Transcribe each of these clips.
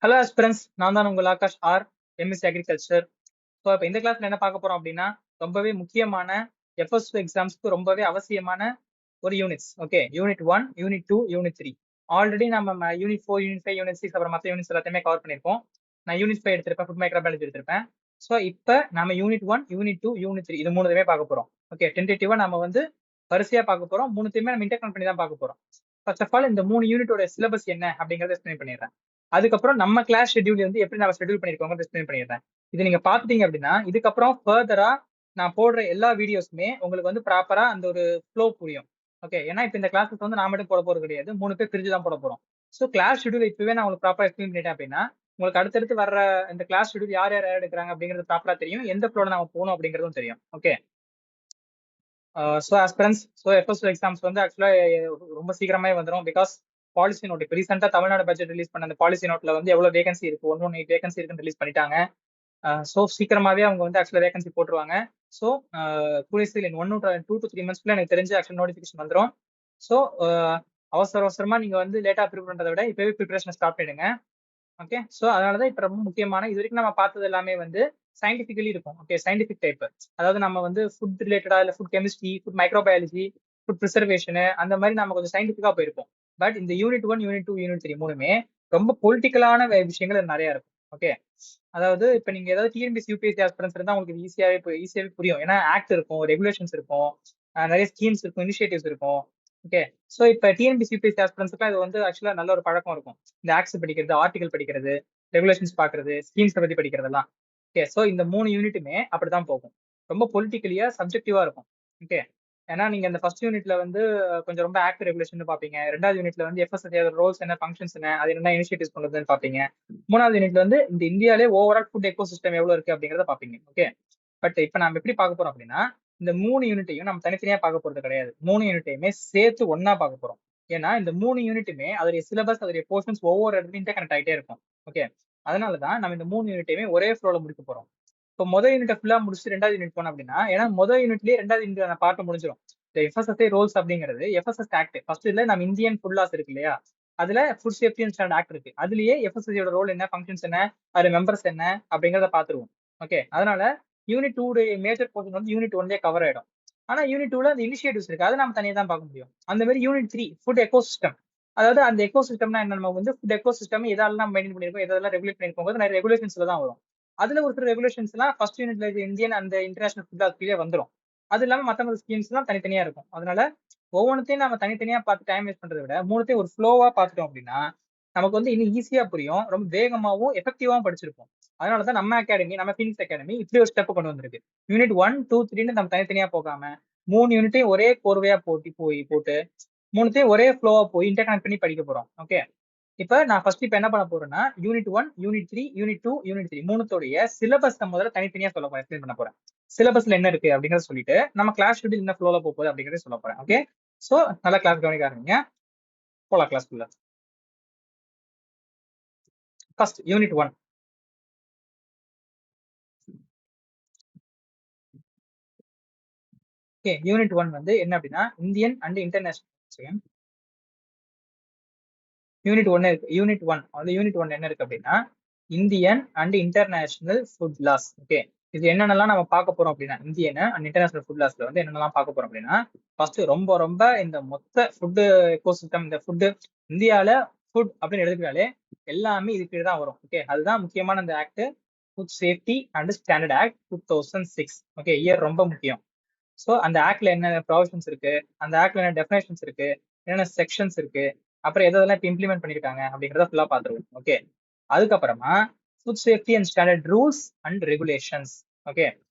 Hello aspirants, நான் தான் உங்கள் Akash R, MSc agriculture. So இப்போ இந்த கிளாஸ்ல என்ன பார்க்க போறோம் அப்படின்னா, ரொம்பவே முக்கியமான FS2 எக்ஸாம்ஸ்க்கு ரொம்பவே அவசியமான ஒரு units. Okay, unit 1, unit 2, unit 3. Already நம்ம யூனிட் 4, யூனிட் 5, யூனிட் 6 அப்புறம் மற்ற யூனிட்ஸ் எல்லாத்தையுமே கவர் பண்ணியிருக்கோம். நான் யூனிட் 5 எடுத்திருப்பேன், ஃபுட் மைக்ரோபாலஜி எடுத்திருப்பேன். ஸோ இப்போ நம்ம யூனிட் 1, யூனிட் 2, யூனிட் 3 இது மூணுமே பார்க்க போறோம். ஓகே, டென்டேட்டிவா நம்ம வந்து வரிசையா பார்க்க போறோம். மூணுத்தையுமே நம்ம இன்டர்கனெக்ட் பண்ணி தான் பார்க்க போறோம். ஃபர்ஸ்ட் ஆஃப் ஆல் இந்த 3 யூனிட்டோட சிலபஸ் என்ன அப்படிங்கறத எக்ஸ்பிளைன் பண்ணிடுறேன். அதுக்கப்புறம் நம்ம கிளாஸ் ஷெட்யூல் வந்து எப்படி நம்ம ஷெட்யூல் பண்ணிருக்கோங்க எக்ஸ்பிளைன் பண்ணிடுறேன். இது நீங்க பாத்துட்டீங்க அப்படின்னா இதுக்கப்புறம் ஃபர்தரா நான் போடுற எல்லா வீடியோஸுமே உங்களுக்கு வந்து ப்ராப்பரா அந்த ஒரு ஃப்ளோ புரியும். ஓகே, ஏன்னா இப்போ இந்த கிளாஸஸ் வந்து நான் மட்டும் போட போறது கிடையாது, 3 பேர் பிரிஞ்சு தான் போட போறோம். ஸோ கிளாஸ் ஷெட்யூல் இப்பவே நான் உங்களுக்கு ப்ராப்பரா எக்ஸ்பிளைன் பண்ணிட்டேன் அப்படின்னா உங்களுக்கு அடுத்தடுத்து வர்ற இந்த கிளாஸ் ஷெட்யூல் யார் யார் எடுக்கிறாங்க அப்படிங்கிறது ப்ராப்பரா தெரியும், எந்த ஃப்ளோல நம்ம போகணும் அப்படிங்கிறதும் தெரியும். Okay, so aspirants, so FS2 exams வந்து ஆக்சுவலா ரொம்ப சீக்கிரமே வந்துடும். பிகாஸ் பாலிசி நோட் இப்போ ரீசெண்டாக தமிழ்நாடு பட்ஜெட் ரிலீஸ் பண்ண அந்த பாலிசி நோட்ல வந்து எவ்வளவு வேகன்சி இருக்கு, 118 வேகன்சி இருக்குன்னு ரிலீஸ் பண்ணிட்டாங்க. ஸோ சீக்கிரமாவே அவங்க வந்து ஆக்சுவலா வேகன்சி போட்டுருவாங்க. ஸோ கூடிய இன் 2 to 3 monthsக்குள்ள எனக்கு தெரிஞ்சு ஆக்சுவல் நோட்டிஃபிகேஷன் வந்துடும். ஸோ அவசரமா நீங்க வந்து லேட்டா ப்ரிப்பேர் பண்றதை விட இப்பவே ப்ரிப்பரேஷன் ஸ்டார்ட் பண்ணிடுங்க. ஓகே, ஸோ அதனாலதான் இப்ப ரொம்ப முக்கியமான இது வரைக்கும் நம்ம பார்த்தது எல்லாமே வந்து சயின்டிபிகலி இருக்கும். ஓகே, சயின்டிபிக் டைப், அதாவது நம்ம வந்து ஃபுட் ரிலேட்டடா இல்ல food chemistry, food microbiology, food preservation அந்த மாதிரி நம்ம கொஞ்சம் சயின்டிபிக்கா போயிருப்போம். பட் இந்த யூனிட் 1, யூனிட் 2, யூனிட் 3 மூணுமே ரொம்ப பொலிட்டிக்கலான விஷயங்கள் நிறைய இருக்கும். ஓகே, அதாவது இப்ப நீங்க ஏதாவது டிஎன்பிஎஸ்சி யூபிஎஸ்சி ஆஸ்பிரன்ஸ் இருந்தா உங்களுக்கு ஈஸியாவே புரியும். ஏன்னா ஆக்ட் இருக்கும், ரெகுலேஷன்ஸ் இருக்கும், நிறைய ஸ்கீம்ஸ் இருக்கும், இனிஷியேட்டிவ்ஸ் இருக்கும். ஓகே, ஸோ இப்போ டிஎன்பிஎஸ்சி யூபிஎஸ்சி ஆஸ்பிரன்ஸ்க்கு இது வந்து ஆக்சுவலா நல்ல ஒரு பழக்கம் இருக்கும். இந்த ஆக்ட்ஸ் படிக்கிறது, ஆர்டிகல் படிக்கிறது, ரெகுலேஷன்ஸ் பாக்குறது, ஸ்கீம்ஸ் பத்தி படிக்கிறதெல்லாம். ஓகே, ஸோ இந்த 3 யூனிட்டுமே அப்படிதான் போகும். ரொம்ப பொலிட்டிக்கலியா சப்ஜெக்டிவா இருக்கும். ஓகே, ஏன்னா நீங்க இந்த ஃபர்ஸ்ட் யூனிட்ல வந்து கொஞ்சம் ரொம்ப ஆக்ட் ரெகுலேஷன் பாப்பீங்க. 2வது யூனிட்ல வந்து FSSAI ரோல்ஸ் என்ன, ஃபங்க்ஷன்ஸ் என்ன, அது என்ன இனிஷியேட்டிவ்ஸ் பண்ணுறதுன்னு பாப்பீங்க. 3வது யூனிட்ல வந்து இந்த இந்தியாலே ஓவரால் ஃபுட் எக்கோ சிஸ்டம் எவ்வளவு இருக்கு அப்படிங்கறத பாப்பீங்க. ஓகே, பட் இப்போ நம்ம எப்படி பார்க்க போறோம் அப்படின்னா இந்த 3 யூனிட்டையும் நம்ம தனித்தனியா பார்க்க போறது கிடையாது, 3 யூனிட்டையுமே சேர்த்து ஒன்னா பார்க்க போறோம். ஏன்னா இந்த 3 யூனிட்டுமே அதோடைய சிலபஸ், அதோடைய போர்ஷன்ஸ் ஒவ்வொரு இடத்துலையும் இன்டர்கனெக்ட் ஆகிட்டே இருக்கும். ஓகே, அதனாலதான் நம்ம இந்த 3 யூனிட்டையுமே ஒரே ஃப்ளோல முடிக்க போறோம். இப்போ முதல் யூனிட்டை ஃபுல்லா முடிச்சு 2வது யூனிட் போனோம் அப்படின்னா, ஏன்னா முதல் யூனிட்லயே 2வது யூனிட் பார்ட் முடிஞ்சிடும். இந்த FSSAI ரோல்ஸ் அப்படிங்கிறது FSS ஆக்ட் ஃபர்ஸ்ட் இல்ல, நம்ம இந்தியன் ஃபுட் லாஸ் இருக்கு இல்லையா, அதுல food safety and standard act இருக்கு. அதுலயே FSSAI ரோல் என்ன, ஃபங்க்ஷன்ஸ் என்ன, அது மெம்பர்ஸ் என்ன அப்படிங்கறத பாத்துருவோம். ஓகே, அதனால யூனிட் 2 மேஜர் போர்ஷன் வந்து யூனிட் 1லயே கவர் ஆயிடும். ஆனா யூனிட் 2ல அந்த இனிஷியேட்டிவ்ஸ் இருக்கு, அதை நம்ம தனியா தான் பார்க்க முடியும். அந்த மாதிரி யூனிட் 3 ஃபுட் எக்கோ சிஸ்டம், அதாவது அந்த எக்கோ சிஸ்டம்னா என்ன, நம்ம வந்து ஃபுட் எக்கோ சிஸ்டம் எதெல்லாம் மெயின்டைன் பண்ணிருக்கோம், எதெல்லாம் ரெகுலேட் பண்ணிருக்கோம், நிறைய ரெகுலேஷன்ஸ்ல தான் வரும். அதுல ஒரு சில ரெகுலேஷன்ஸ் எல்லாம் ஃபர்ஸ்ட் யூனிட்ல இந்தியன் அந்த இன்டர்நேஷனல் ஃபுட் லாஸ்லயே வந்துடும். அது இல்லாம மற்ற ஸ்கீம்ஸ் எல்லாம் தனித்தனியா இருக்கும். அதனால ஒவ்வொன்றையும் நம்ம தனித்தனியா பார்த்து டைம் வேஸ்ட் பண்றதை விட மூணுத்தையும் ஒரு ஃப்ளோவா பார்த்துட்டோம் அப்படின்னா நமக்கு வந்து இன்னும் ஈஸியா புரியும், ரொம்ப வேகமாவும் எஃபெக்டிவாவும் படிச்சிருப்போம். அதனாலதான் நம்ம அகாடமி, நம்ம ஃபீனிக்ஸ் அகாடமி இப்படி ஒரு ஸ்டெப் கொண்டு வந்திருக்கு. யூனிட் 1, 2, 3 நம்ம தனித்தனியா போகாம 3 யூனிட்டையும் ஒரே கோர்வையா போட்டு மூணுத்தையும் ஒரே ஃப்ளோவா போய் இன்டர்கனெக்ட் பண்ணி படிக்க போறோம். ஓகே, இப்ப நான் ஃபர்ஸ்ட் இப்ப என்ன பண்ண போறேன்னா யூனிட் 1, யூனிட் 3, யூனிட் 2, யூனிட் 3 மூணுத்தோடைய சிலபஸ் முதல்ல தனித்தனியா சொல்ல போறேன், எக்ஸ்பிளைன் பண்ண போறேன். சிலபஸ்ல என்ன இருக்கு அப்படிங்கறத சொல்லிட்டு நம்ம கிளாஸ் ஷெட்யூல் என்ன ஃப்ளோல போகுது அப்படிங்கறத சொல்ல போறேன். ஓகே, சோ நல்லா கிளாஸ் கவனிக்க ஆரம்பிங்க, போலாம் கிளாஸ்க்குள்ள. First unit 1. ஓகே, யூனிட் 1 வந்து என்ன அப்படின்னா இந்தியன் அண்ட் இன்டர்நேஷனல். யூனிட் 1 இருக்கு. யூனிட் 1 வந்து யூனிட் 1 என்ன இருக்கு அப்படின்னா Indian and international food laws. Okay, இது என்னென்னலாம் நம்ம பார்க்க போறோம் அப்படின்னா இந்தியன் அண்ட் இன்டர்நேஷனல் ஃபுட் லாஸ்ல வந்து என்னென்னலாம் பார்க்க போறோம் அப்படின்னா ஃபர்ஸ்ட் ரொம்ப இந்த மொத்த ஃபுட் எக்கோசிஸ்டம், இந்த ஃபுட் இந்தியால ஃபுட் அப்படின்னு எடுத்துக்கிட்டாலே எல்லாமே இதுக்கு தான் வரும். ஓகே, அதுதான் முக்கியமான அந்த act, food safety and standard act 2006. Okay, year ரொம்ப முக்கியம். ஸோ அந்த ஆக்ட்ல என்ன ப்ரொவிஷன்ஸ் இருக்கு, அந்த ஆக்ட்ல என்ன டெஃபினேஷன்ஸ் இருக்கு, என்னென்ன செக்ஷன்ஸ் இருக்கு, அப்புறம் எதெல்லாம் இப்போ இம்ப்ளிமெண்ட் பண்ணிருக்காங்க அப்படிங்கிறத ஃபுல்லா பார்த்துருவோம். ஓகே, அதுக்கப்புறமா food safety and standard rules and regulations. Okay,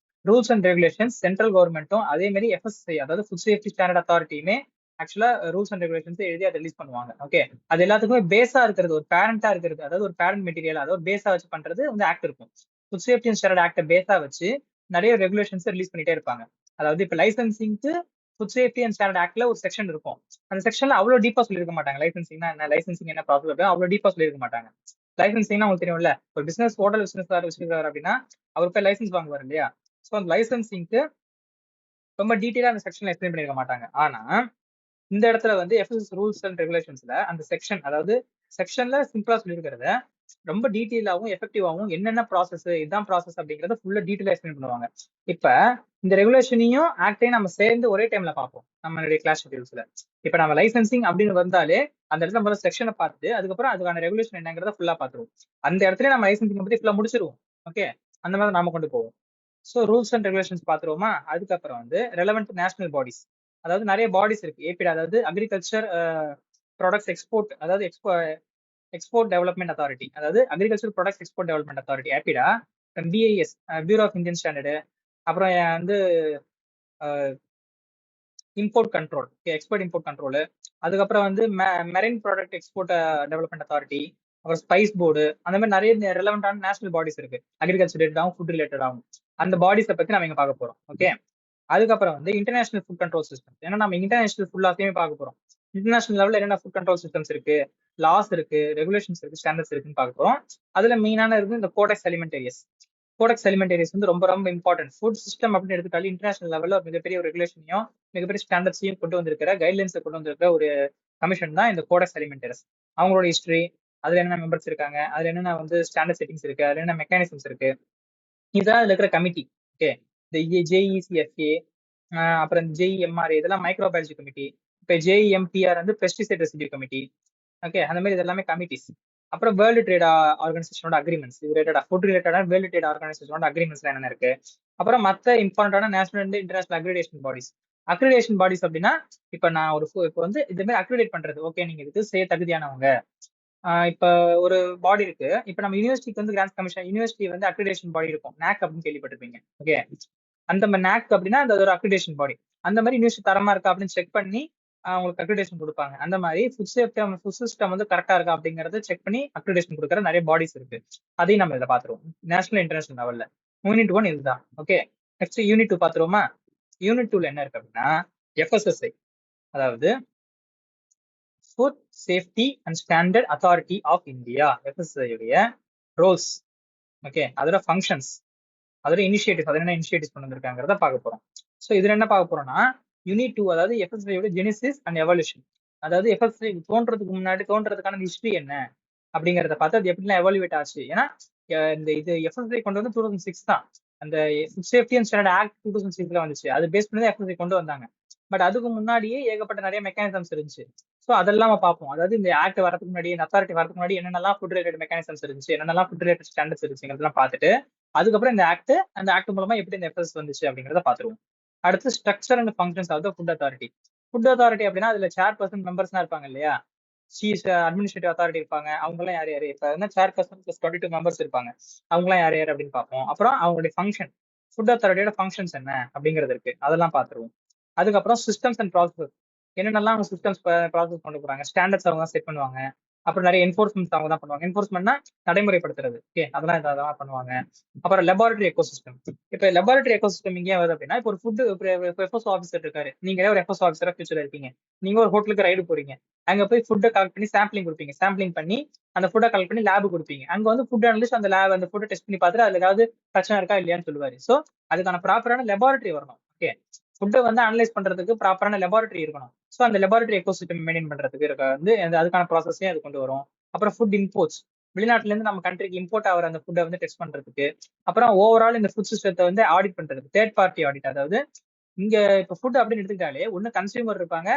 rules and regulations central கவர்மெண்ட்டும் அதே மாதிரி FSSAI அதாவது ஃபுட் சேஃப்டி ஸ்டாண்டர்ட் அத்தாரிட்டியுமே ஆக்சுவலா ரூல்ஸ் அண்ட் ரெகுலேஷன்ஸ் எழுதி அதை ரிலீஸ் பண்ணுவாங்க. ஓகே, அது எல்லாத்துக்குமே பேஸா இருக்கிறது, ஒரு பேரண்டா இருக்கிறது, அதாவது ஒரு பேரண்ட் மெட்டீரியல், அதாவது பேஸா வச்சு பண்றது வந்து ஆக்ட் இருக்கும். Food safety and standard act பேஸா வச்சு நிறைய ரெகுலேஷன்ஸ் ரிலீஸ் பண்ணிட்டே இருப்பாங்க. அதாவது இப்ப லைசன்சிங்க்கு ஃபுட் சேஃப்டி அண்ட் ஸ்டாண்டர்ட் ஆக்ட்ல ஒரு செக்ஷன் இருக்கும். அந்த செக்ஷன்ல அவ்வளவு டீப்பா சொல்லிருக்க மாட்டாங்க. லைசன்சிங்னா என்ன, லைசன்சிங் என்ன ப்ராசஸ் அப்படின்னு அவ்வளவு டீப்பா சொல்லிருக்க மாட்டாங்க. லைசன்சிங்னா உங்களுக்கு தெரியும்ல, ஒரு பிசினஸ் ஹோட்டல் பிசினஸ் வச்சிருக்காரு அப்படின்னா அவர் போய் லைசன்ஸ் வாங்குவார் இல்லையா. ஸோ அந்த லைசன்சிங்க்கு ரொம்ப டீட்டெயிலா அந்த செக்ஷன்ல எக்ஸ்பிளைன் பண்ணிருக்க மாட்டாங்க. ஆனா இந்த இடத்துல வந்து FSS ரூல்ஸ் அண்ட் ரெகுலேஷன்ஸ்ல அந்த செக்ஷன், அதாவது செக்ஷன்ல சிம்பிளா சொல்லியிருக்கிறத ரொம்ப டீட்டெயிலாவும் எஃபெக்டிவாவும் என்னென்ன ப்ராசஸ் இதுதான் ப்ராசஸ் அப்படிங்கறத ஃபுல்லா டீட்டெயிலா எக்ஸ்பிளைன் பண்ணுவாங்க. இப்ப இந்த ரெகுலேஷனையும் ஆக்டையும் நம்ம சேர்ந்து ஒரே டைம்ல பார்ப்போம் நம்மளுடைய கிளாஸ் ஷெட்யூல்ஸ்ல. இப்ப நம்ம லைசன்சிங் அப்படின்னு வந்தாலே அந்த இடத்துல முதல்ல செக்ஷனை பார்த்துட்டு அதுக்கப்புறம் அதுக்கான ரெகுலேஷன் என்னங்கிறத ஃபுல்லா பார்த்துருவோம். அந்த இடத்துல நம்ம லைசன்சிங் பத்தி ஃபுல்லா முடிச்சிருவோம். ஓகே, அந்த மாதிரி நாம கொண்டு போவோம். ஸோ ரூல்ஸ் அண்ட் ரெகுலேஷன்ஸ் பார்த்துருவோமா. அதுக்கப்புறம் வந்து ரெலவெண்ட் நேஷனல் பாடிஸ், அதாவது நிறைய பாடிஸ் இருக்கு ஏபிடி, அதாவது அக்ரிகல்ச்சர் ப்ராடக்ட்ஸ் எக்ஸ்போர்ட், அதாவது எக்ஸ்போர்ட் டெவலப்மெண்ட் அத்தாரிட்டி, அதாவது agriculture products export development authority APEDA, BIS bureau of Indian standard, அப்புறம் வந்து import control, export import control, அதுக்கப்புறம் வந்து marine product export development authority, அப்புறம் ஸ்பைஸ் போர்டு, அந்த மாதிரி நிறைய ரெலவெண்டான நேஷனல் பாடிஸ் இருக்கு அக்ரிகல்ச்சர் ரிலேட்டடாகவும் ஃபுட் ரிலேட்டடாகவும். அந்த பாடிஸை பத்தி நம்ம இங்க பார்க்க போறோம். ஓகே, அதுக்கப்புறம் வந்து இன்டர்நேஷனல் ஃபுட் கண்ட்ரோல் சிஸ்டம், ஏன்னா நம்ம இன்டர்நேஷனல் ஃபுல்லாத்தையுமே பார்க்க போறோம். இன்டர்நேஷனல் லெவலில் என்னென்ன ஃபுட் கண்ட்ரோல் சிஸ்டம்ஸ் இருக்கு, லாஸ் இருக்கு, ரெகுலேஷன்ஸ் இருக்கு, ஸ்டாண்டர்ட்ஸ் இருக்குன்னு பார்க்க போறோம். அதுல மெயினான இருக்கு இந்த கோடெக்ஸ் அலிமெண்டேரியஸ். கோடெக்ஸ் அலிமெண்டேரியஸ் வந்து ரொம்ப ரொம்ப இம்பார்ட்டன்ட். ஃபுட் சிஸ்டம் அப்படின்னு எடுத்துட்டாலும் இன்டர்நேஷனல் லெவலில் ஒரு மிகப்பெரிய ஒரு ரெகுலேஷனையும் மிகப்பெரிய ஸ்டாண்டர்ட்ஸையும் கொண்டு வந்திருக்கிற, கைட்லைன்ஸை கொண்டு வந்திருக்கிற ஒரு கமிஷன் தான் இந்த கோடெக்ஸ் அலிமெண்டேரியஸ். அவங்களோட ஹிஸ்டரி, அதுல என்ன மெம்பர்ஸ் இருக்காங்க, அதுல என்னென்ன வந்து ஸ்டாண்டர்ட் செட்டிங்ஸ் இருக்கு, அதுல என்ன மெக்கானிசம்ஸ் இருக்கு, இதுதான் அதுல இருக்கிற கமிட்டி. ஓகே, இந்த ஜேஇசிஎஃப்ஏ, அப்புறம் இந்த ஜேஇஎம்ஆர் இதெல்லாம் மைக்ரோபயாலஜி கமிட்டி. இப்போ ஜேஇஎம்பிஆர் வந்து பெஸ்டிசைட் ரெசிடியூ கமிட்டி. ஓகே, அந்த மாதிரி இது எல்லாமே கமிட்டிஸ். அப்புறம் வேர்ல்டு ட்ரேட் ஆர்கனைசேஷனோட அக்ரிமெண்ட்ஸ், இது ரிலேட்டடா ஃபுட் ரிலேட்டடான வேர்ல்டு ட்ரேட் ஆர்கனைசேஷனோட அக்ரிமெண்ட்ஸ் என்னென்ன இருக்கு. அப்புறம் மற்ற இம்பார்ட்டன்டான national and international accreditation bodies. Accreditation bodies அப்படின்னா இப்ப நான் ஒரு இப்போ வந்து இந்த மாதிரி அக்ரிடேட் பண்றது, ஓகே நீங்க இதுக்கு செய்ய தகுதியானவங்க. இப்ப ஒரு பாடி இருக்கு. இப்ப நம்ம யூனிவர்சிட்டிக்கு வந்து கிராண்ட்ஸ் கமிஷன், யூனிவர்சிட்டி வந்து அக்ரிடேஷன் பாடி இருக்கும், NAC அப்படின்னு கேள்விப்பட்டிருப்பீங்க. ஓகே, அந்த மாதிரி NAC அப்படின்னா அந்த ஒரு அக்ரிடேஷன் பாடி. அந்த மாதிரி யூனிவர்சிட்டி தரமா இருக்கா அப்படின்னு செக் பண்ணி அவங்களுக்கு அக்ரிடேஷன் கொடுப்பாங்க. அந்த மாதிரி ஃபுட் சேஃப்டி, ஃபுட் சிஸ்டம் வந்து கரெக்டா இருக்கா அப்படிங்கறத செக் பண்ணி அக்ரிடேஷன் கொடுக்குற நிறைய பாடிஸ் இருக்கு. அதையும் நம்ம இதில் பாத்துருவோம் நேஷனல் இன்டர்நேஷனல் லெவல்ல. யூனிட் 1 இதுதான். ஓகே, நெக்ஸ்ட் யூனிட் 2 பாத்துருவோமா. யூனிட் 2ல என்ன இருக்கு அப்படின்னா FSSAI, அதாவது food safety and standard authority of India. FSSAI உடைய ரோல்ஸ், ஓகே, அதோட ஃபங்க்ஷன்ஸ், அதோட இனிஷியேட்டிவ்ஸ், அது என்ன இனிஷியேட்டிவ்ஸ் கொண்டு வந்திருக்காங்கிறத பார்க்க போறோம். ஸோ இதுல என்ன பார்க்க போறோம்னா யூனிட் 2, அதாவது FSSAI ஜெனிசிஸ் அண்ட் எவல்யூஷன், அதாவது FSSAI தோன்றதுக்கான ஹிஸ்டரி என்ன அப்படிங்கறத பார்த்து அது எப்படிலாம் எவாலுவேட் ஆச்சு. ஏன்னா இந்த இது FSSAI கொண்டு வந்து 2006 தான். அந்த food safety and standard act 2006ல வந்துச்சு. அது பேஸ் பண்ணி தான் FSSAI கொண்டு வந்தாங்க. பட் அதுக்கு முன்னாடியே ஏகப்பட்ட நிறைய மெக்கானிசம்ஸ் இருந்துச்சு. ஸோ அதெல்லாம் பார்ப்போம். அதாவது இந்த ஆக்ட் வரதுக்கு முன்னாடி, இந்த அத்தாரிட்டி வரதுக்கு முன்னாடி என்னென்னலாம் ஃபுட் ரிலேட்டட் மெக்கானிசம்ஸ் இருந்துச்சு, என்னென்னலாம் ஃபுட் ரிலேட்டட் ஸ்டாண்டர்ட்ஸ் இருந்துச்சுங்கிறதெல்லாம் பார்த்துட்டு அதுக்கப்புறம் இந்த அந்த ஆக்ட் மூலமா எப்படி இந்த FSS வந்துச்சு அப்படிங்கிறத பார்த்துருவோம். அடுத்து structure and functions of the food authority. Food authority அப்படின்னா அதுல சேர்பர்சன் மெம்பர்ஸ்லாம் இருப்பாங்க இல்லையா, சீஃப் அட்மினிஸ்ட்ரேட்டிவ் அத்தாரிட்டி இருப்பாங்க. அவங்கலாம் யார் யாரு, இப்ப வந்து சேர்பர்சன் பிளஸ் 22 மெம்பர்ஸ் இருப்பாங்க. அவங்கலாம் யார் யார் அப்படின்னு பார்ப்போம். அப்புறம் அவங்களுடைய ஃபங்க்ஷன், ஃபுட் அத்தாரிட்டியோட ஃபங்க்ஷன்ஸ் என்ன அப்படிங்கிறது இருக்கு, அதெல்லாம் பார்த்துருவோம். அதுக்கப்புறம் சிஸ்டம்ஸ் அண்ட் ப்ராசஸ், என்னென்னலாம் அவங்க சிஸ்டம்ஸ் ப்ராசஸ் கொண்டு போறாங்க, ஸ்டாண்டர்ட்ஸ் அவங்க தான் செட் பண்ணுவாங்க. அப்புறம் நிறைய என்ஃபோர்ஸ்மெண்ட் அவங்க தான் பண்ணுவாங்க. என்ஃபோர்ஸ்மெண்ட்னா நடைமுறைப்படுத்துறது. ஓகே, அதெல்லாம் பண்ணுவாங்க. அப்புறம் லெபார்டரி எக்கோசிஸ்டம். இப்ப லெபார்டரி எக்கோசிஸ்டம் இங்கே வருது அப்படின்னா, இப்போ ஒரு ஃபுட் எஃப்எஸ் ஆஃபீஸர் இருக்காரு, நீங்க ஒரு எஃப்எஸ் ஆஃபீஸரா ஃபியூச்சர் இருக்கீங்க. நீங்க ஒரு ஹோட்டலுக்கு ரைடு போறீங்க, அங்க போய் ஃபுட்டை கலெக்ட் பண்ணி சாம்பிளிங் கொடுப்பீங்க. சாம்பிளிங் பண்ணி அந்த ஃபுட்டை கலெக்ட் பண்ணி லேபு கொடுப்பீங்க. அங்க வந்து ஃபுட் அனலிஸ்ட் அந்த லேப் அந்த ஃபுட்டை டெஸ்ட் பண்ணி பார்த்துட்டு அதுல ஏதாவது பிரச்சனை இருக்கா இல்லையான்னு சொல்லுவாரு. ஸோ அதுக்கான ப்ராப்பரான லெபார்டரி வரணும். ஓகே, ஃபுட்டை வந்து அனலைஸ் பண்றதுக்கு ப்ராப்பரான லெபார்டரி இருக்கணும். ஸோ அந்த லெபார்டரி எக்கோசிஸ்டம் மெயின்டைன் பண்றதுக்கு இருக்க வந்து அதுக்கான ப்ராசஸையும் அது கொண்டு வரும். அப்புறம் ஃபுட் இம்போர்ட்ஸ், வெளிநாட்டுல இருந்து நம்ம கண்ட்ரிக்கு இம்போர்ட் ஆகிற அந்த ஃபுட்டை வந்து டெஸ்ட் பண்றதுக்கு. அப்புறம் ஓவரால் இந்த ஃபுட் சிஸ்டத்தை வந்து ஆடிட் பண்றதுக்கு, தேர்ட் பார்ட்டி ஆடிட். அதாவது இங்க இப்ப ஃபுட் அப்படின்னு எடுத்துக்கிட்டாலே ஒண்ணு கன்சியூமர் இருப்பாங்க,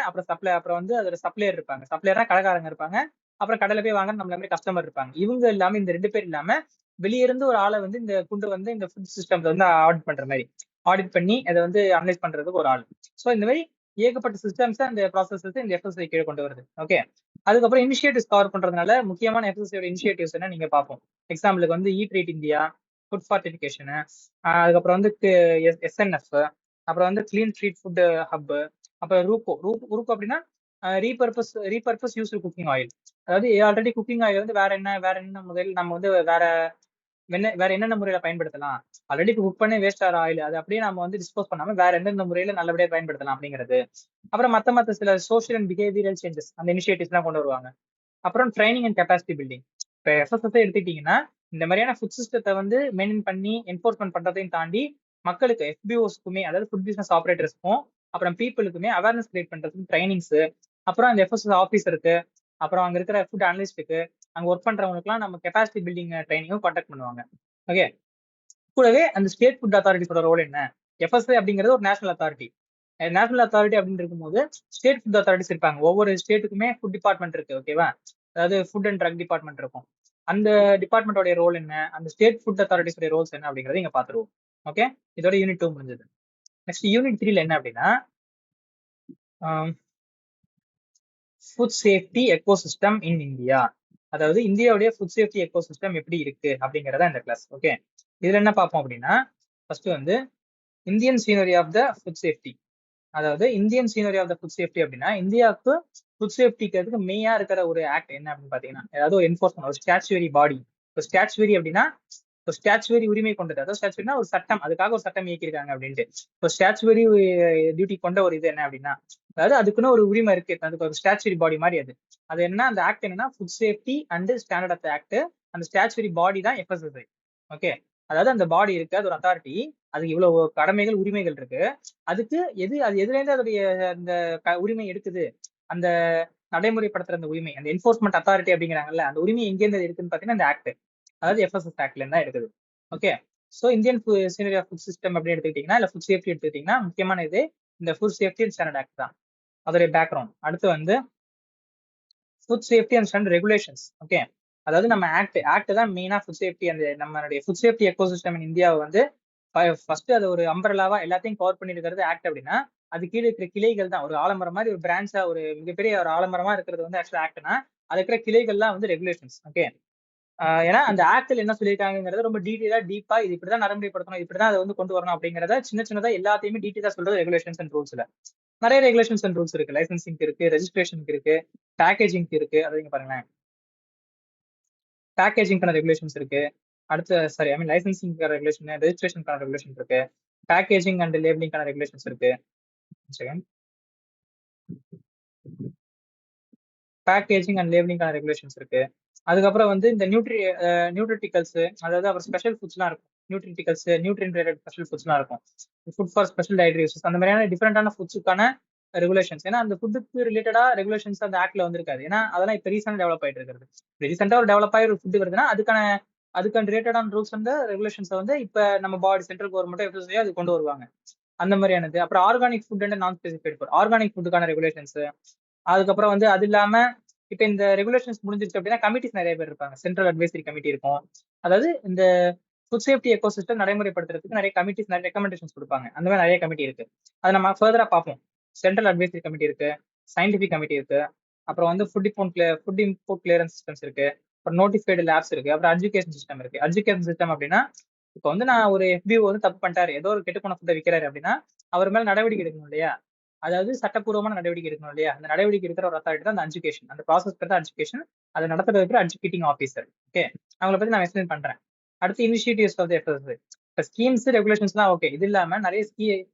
அப்புறம் வந்து அதோட சப்ளையர் இருப்பாங்க. சப்ளையரா கடைக்காரங்க இருப்பாங்க, அப்புறம் கடையில போய் வாங்க நம்மள மாதிரி கஸ்டமர் இருப்பாங்க. இவங்க இல்லாம இந்த 2 பேர் இல்லாம வெளிய இருந்து ஒரு ஆளை வந்து இந்த ஃபுட் வந்து இந்த ஃபுட் சிஸ்டம்ல வந்து ஆடிட் பண்ற மாதிரி, ஆடிட் பண்ணி அதை வந்து அனலைஸ் பண்றதுக்கு ஒரு ஆள். ஸோ இந்த மாதிரி ஏகப்பட்ட சிஸ்டம்ஸ் அந்த ப்ராசஸ் இந்த FSSAI கீழே கொண்டு வருது. ஓகே, அதுக்கப்புறம் இனிஷியேட்டிவ்ஸ் கவர் பண்றதுனால முக்கியமான FSSAI இனிஷியேட்டிவ்ஸ் என்ன நீங்க பார்ப்போம். எக்ஸாம்பிளுக்கு வந்து ஈட் ரைட் இந்தியா, ஃபுட் ஃபார்டிஃபிகேஷன், அதுக்கப்புறம் வந்து SNF, அப்புறம் வந்து கிளீன் ஸ்ட்ரீட் ஃபுட் ஹப், அப்புறம் ரூகோ அப்படின்னா ரீபர்பஸ் யூஸ்டு குக்கிங் ஆயில். அதாவது ஆல்ரெடி குக்கிங் ஆயில் வந்து வேற என்ன முறையில் நம்ம வந்து வேற என்னென்ன முறையில பயன்படுத்தலாம், ஆல்ரெடி குக் பண்ணி வேஸ்ட் ஆகிற ஆயில் அதை அப்படியே நம்ம வந்து டிஸ்போஸ் பண்ணாம வேற எந்தெந்த முறையில நல்லபடியா பயன்படுத்தலாம் அப்படிங்கிறது. அப்புறம் மத்த சில சோஷியல் அண்ட் பிஹேவியரல் சேஞ்சஸ் அந்த இனிஷியேட்டிவ்ஸ் எல்லாம் கொண்டு வருவாங்க. அப்புறம் ட்ரைனிங் அண்ட் கெப்பாசிட்டி பில்டிங். இப்போ FSSAI எடுத்துக்கிட்டீங்கன்னா இந்த மாதிரியான ஃபுட் சிஸ்டத்தை வந்து மெயின்டைன் பண்ணி என்ஃபோர்ஸ்மெண்ட் பண்றதையும் தாண்டி மக்களுக்கு FBOஸ்க்குமே, அதாவது ஃபுட் பிசினஸ் ஆப்ரேட்டர்ஸ்க்கும் அப்புறம் பீப்புளுக்குமே அவேர்னஸ் கிரியேட் பண்றதுக்கு ட்ரைனிங்ஸ், அப்புறம் அந்த FSSAI ஆஃபீஸருக்கு, அப்புறம் அங்க இருக்கிற ஃபுட் அனலிஸ்டுக்கு, அங்க ஒர்க் பண்றவங்களுக்குலாம் நம்ம கெப்பாசிட்டி பில்டிங் ட்ரைனிங்கும் கான்டாக்ட் பண்ணுவாங்க. ஓகே, கூடவே அந்த ஸ்டேட் ஃபுட் அத்தாரிட்டிஸோட ரோல் என்ன? எஃப்எஸ்ஐ அப்படிங்கிறது ஒரு நேஷனல் அத்தாரிட்டி. நேஷனல் அத்தாரிட்டி அப்படின்னு இருக்கும்போது ஸ்டேட் ஃபுட் அத்தாரிட்டிஸ் இருப்பாங்க. ஒவ்வொரு ஸ்டேட்டுக்குமே ஃபுட் டிபார்ட்மெண்ட் இருக்கு. ஓகேவா? அதாவது ஃபுட் அண்ட் ட்ரக் டிபார்ட்மெண்ட் இருக்கும். அந்த டிபார்ட்மெண்டோட ரோல் என்ன, அந்த ஸ்டேட் ஃபுட் அத்தாரிட்டிஸ் ரோல்ஸ் என்ன அப்படிங்கறத இங்க பாத்துருவோம். ஓகே, இதோட யூனிட் 2 முடிஞ்சது. நெக்ஸ்ட் யூனிட் 3ல என்ன அப்படின்னா food safety ecosystem in India. அதாவது இந்தியாவுடைய ஃபுட் சேஃப்டி எக்கோசிஸ்டம் எப்படி இருக்கு அப்படிங்கறத இந்த கிளாஸ். ஓகே, இதுல என்ன பார்ப்போம் அப்படின்னா ஃபர்ஸ்ட் வந்து Indian scenery of the food safety. அதாவது Indian scenery of the food safety அப்படின்னா இந்தியாவுக்கு ஃபுட் சேஃப்டிக்கு மெயினா இருக்கிற ஒரு ஆக்ட் என்ன அப்படின்னு பாத்தீங்கன்னா, ஏதாவது ஒரு என்ஃபோர்ஸ்மெண்ட், ஒரு ஸ்டாச்சுவரி பாடி. இப்போ ஸ்டாச்சுவரி அப்படின்னா ஒரு ஸ்டாச்சுவரி உரிமை கொண்டது. அதாவது ஸ்டாச்சுவரினா ஒரு சட்டம், அதுக்காக ஒரு சட்டம் இயக்கியிருக்காங்க அப்படின்ட்டு. இப்போ ஸ்டாச்சுவரி டியூட்டி கொண்ட ஒரு இது என்ன அப்படின்னா, அதாவது அதுக்குன்னு ஒரு உரிமை இருக்கு, அதுக்கு ஒரு ஸ்டாச்சுவரி பாடி மாதிரி. அது என்ன, அந்த ஆக்ட் என்னன்னா food safety and standard of act. அந்த ஸ்டாச்சுவரி பாடி தான் எஃப்எஸ்எஸ்ஐ. ஓகே, அதாவது அந்த பாடி இருக்கு, அது ஒரு அத்தாரிட்டி, அதுக்கு இவ்வளவு கடமைகள் உரிமைகள் இருக்கு. அதுக்கு அது எதுல இருந்து அதோடைய அந்த உரிமை எடுக்குது, அந்த நடைமுறைப்படுத்துற அந்த உரிமை, அந்த என்ஃபோர்ஸ்மெண்ட் அத்தாரிட்டி அப்படிங்கிறாங்கல்ல, அந்த உரிமை எங்க இருந்து இருக்குன்னு பாத்தீங்கன்னா இந்த ஆக்ட், அதாவது எஃப்எஸ்எஸ் ஆக்ட்ல இருந்தா இருக்குது. Okay, so Indian scenery of food system அப்படின்னு எடுத்துக்கிட்டீங்கன்னா, இல்ல ஃபுட் சேஃப்டி எடுத்துக்கிட்டீங்கன்னா முக்கியமான இது இந்த food safety and standard act தான். அதோடைய பேக்ரவுண்ட். அடுத்து வந்து food safety and standard regulations. Okay, அதாவது நம்ம ஆக்ட் தான் மெயினா ஃபுட் சேஃப்டி, அந்த நம்மளுடைய ஃபுட் சேஃப்டி எக்கோசிஸ்டம் இன் இந்தியாவை வந்து ஃபர்ஸ்ட் அது ஒரு அம்பரலாவா எல்லாத்தையும் கவர் பண்ணிருக்கிறது ஆக்ட். அப்படின்னா அது கீழே இருக்கிற கிளைகள் தான், ஒரு ஆலமரம் மாதிரி ஒரு பிரான்ச்சா, ஒரு மிகப்பெரிய ஒரு ஆலமரமா இருக்கிறது வந்து ஆக்சுவலா ஆக்ட்னா, அது இருக்கிற கிளைகள்லாம் வந்து ரெகுலேஷன்ஸ். ஓகே, ஏன்னா அந்த ஆக்ட்ல என்ன சொல்லியிருக்காங்கிறத ரொம்ப டீடைலா டீப்பா இது இப்படிதான் நடைமுறைப்படுத்தணும், இப்படிதான் அதை வந்து கொண்டு வரணும் அப்படிங்கறத சின்ன சின்னதா எல்லாத்தையுமே டீடைலா சொல்றது ரெகுலேஷன்ஸ் அண்ட் ரூல்ஸ்ல. நிறைய ரெகுலேஷன்ஸ் அண்ட் ரூல்ஸ் இருக்கு. லைசன்சிங் இருக்கு, ரெஜிஸ்ட்ரேஷனுக்கு இருக்கு, பேக்கேஜிங் இருக்கு. அது நீங்க பாருங்களேன், பேக்கேஜிங்கான ரெகுலேஷன்ஸ் இருக்கு. அடுத்து சாரி, ஐ மீன் லைசன்சிங் ரெகுலேஷன், ரெஜிஸ்ட்ரேஷனுக்கான ரெகுலேஷன் இருக்கு, பேக்கேஜிங் அண்ட் லேபிளிங்கான ரெகுலேஷன்ஸ் இருக்கு. பேக்கேஜிங் அண்ட் லேபிளிங்கான ரெகுலேஷன்ஸ் இருக்கு. அதுக்கப்புறம் வந்து இந்த நியூட்ரிட்டிகல்ஸ், அதாவது அப்புறம் ஸ்பெஷல் ஃபுட்ஸ்லாம் இருக்கும். நியூட்ரிட்டிகல்ஸ், நியூட்ரியன் ரிலேட்டட் ஸ்பெஷல் ஃபுட்ஸ்லாம் இருக்கும். Food for special dietary uses, அந்த மாதிரியான டிஃபரெண்டான ஃபுட்ஸுக்கான ரெகுலேஷன்ஸ். ஏன்னா அந்த ஃபுட்டுக்கு ரிலேட்டடா ரெகுலேஷன்ஸ் அந்த ஆக்ட்ல வந்திருக்காது. ஏன்னா அதெல்லாம் இப்ப ரீசெண்டா டெவலப் ஆயிட்டு இருக்கிறது. ரீசெண்டா ஒரு டெவலப் ஆகி ஒரு ஃபுட் வருதுன்னா அதுக்கான ரிலேட்டடான ரூல்ஸ் வந்து ரெகுலேஷன்ஸ் வந்து இப்ப நம்ம பாடி சென்ட்ரல் கவர்மெண்ட் எஃப்எஸ்ஐ அது கொண்டு வருவாங்க. அந்த மாதிரியானது. அப்புறம் ஆர்கானிக் ஃபுட் அண்ட் நான் ஸ்பெசிஃபைட் ஃபுட், ஆர்கானிக் ஃபுட்டுக்கான ரெகுலேஷன்ஸ். அதுக்கப்புறம் வந்து அது இல்லாம இப்ப இந்த ரெகுலேஷன்ஸ் முடிஞ்சிருச்சு அப்படின்னா கமிட்டிஸ் நிறைய பேர் இருப்பாங்க. சென்ட்ரல் அட்வைசரி கமிட்டி இருக்கும். அதாவது இந்த ஃபுட் சேஃப்டி எக்கோசிஸ்டம் நடைமுறைப்படுத்துறதுக்கு நிறைய கமிட்டிஸ், நிறைய ரெக்கமெண்டேஷன்ஸ் கொடுப்பாங்க. அந்த மாதிரி நிறைய கமிட்டி இருக்கு. அதை நம்ம ஃபர்தரா பார்ப்போம். சென்ட்ரல் அட்வைசரி கமிட்டி இருக்கு, சயின்டிபிக் கமிட்டி இருக்கு, அப்புறம் வந்து ஃபுட் இம்போர்ட் கிளியரன்ஸ் சிஸ்டம்ஸ் இருக்கு, அப்புறம் நோட்டிஃபைடு லேப்ஸ் இருக்கு, அப்புறம் எஜுகேஷன் சிஸ்டம் இருக்கு. எஜுகேஷன் சிஸ்டம் அப்படின்னா இப்போ வந்து நான் ஒரு FBO வந்து தப்பு பண்ணிட்டாரு, ஏதோ ஒரு கெட்டு போன ஃபுட்டை விற்கிறாரு அப்படின்னா அவர் மேல நடவடிக்கை எடுக்கணும் இல்லையா? அதாவது சட்டப்பூர்வமான நடவடிக்கை எடுக்கணும் இல்லையா? அந்த நடவடிக்கை எடுக்கிற ஒரு அத்தாரிட்டி தான் அந்த எஜுகேஷன். அந்த ப்ராசஸ் பேர் தான் எஜுகேஷன். அதை நடத்துறது எஜுகேட்டிங் ஆஃபீஸர். ஓகே, அவங்களை பத்தி நான் எக்ஸ்பிளைன் பண்றேன். அடுத்து இனிஷியேட்டிவ்ஸ் ஆஃப் எஃப்எஸ்ஐ. இப்போ ஸ்கீம்ஸ் ரெகுலேஷன்ஸ்லாம் ஓகே, இது இல்லாம நிறைய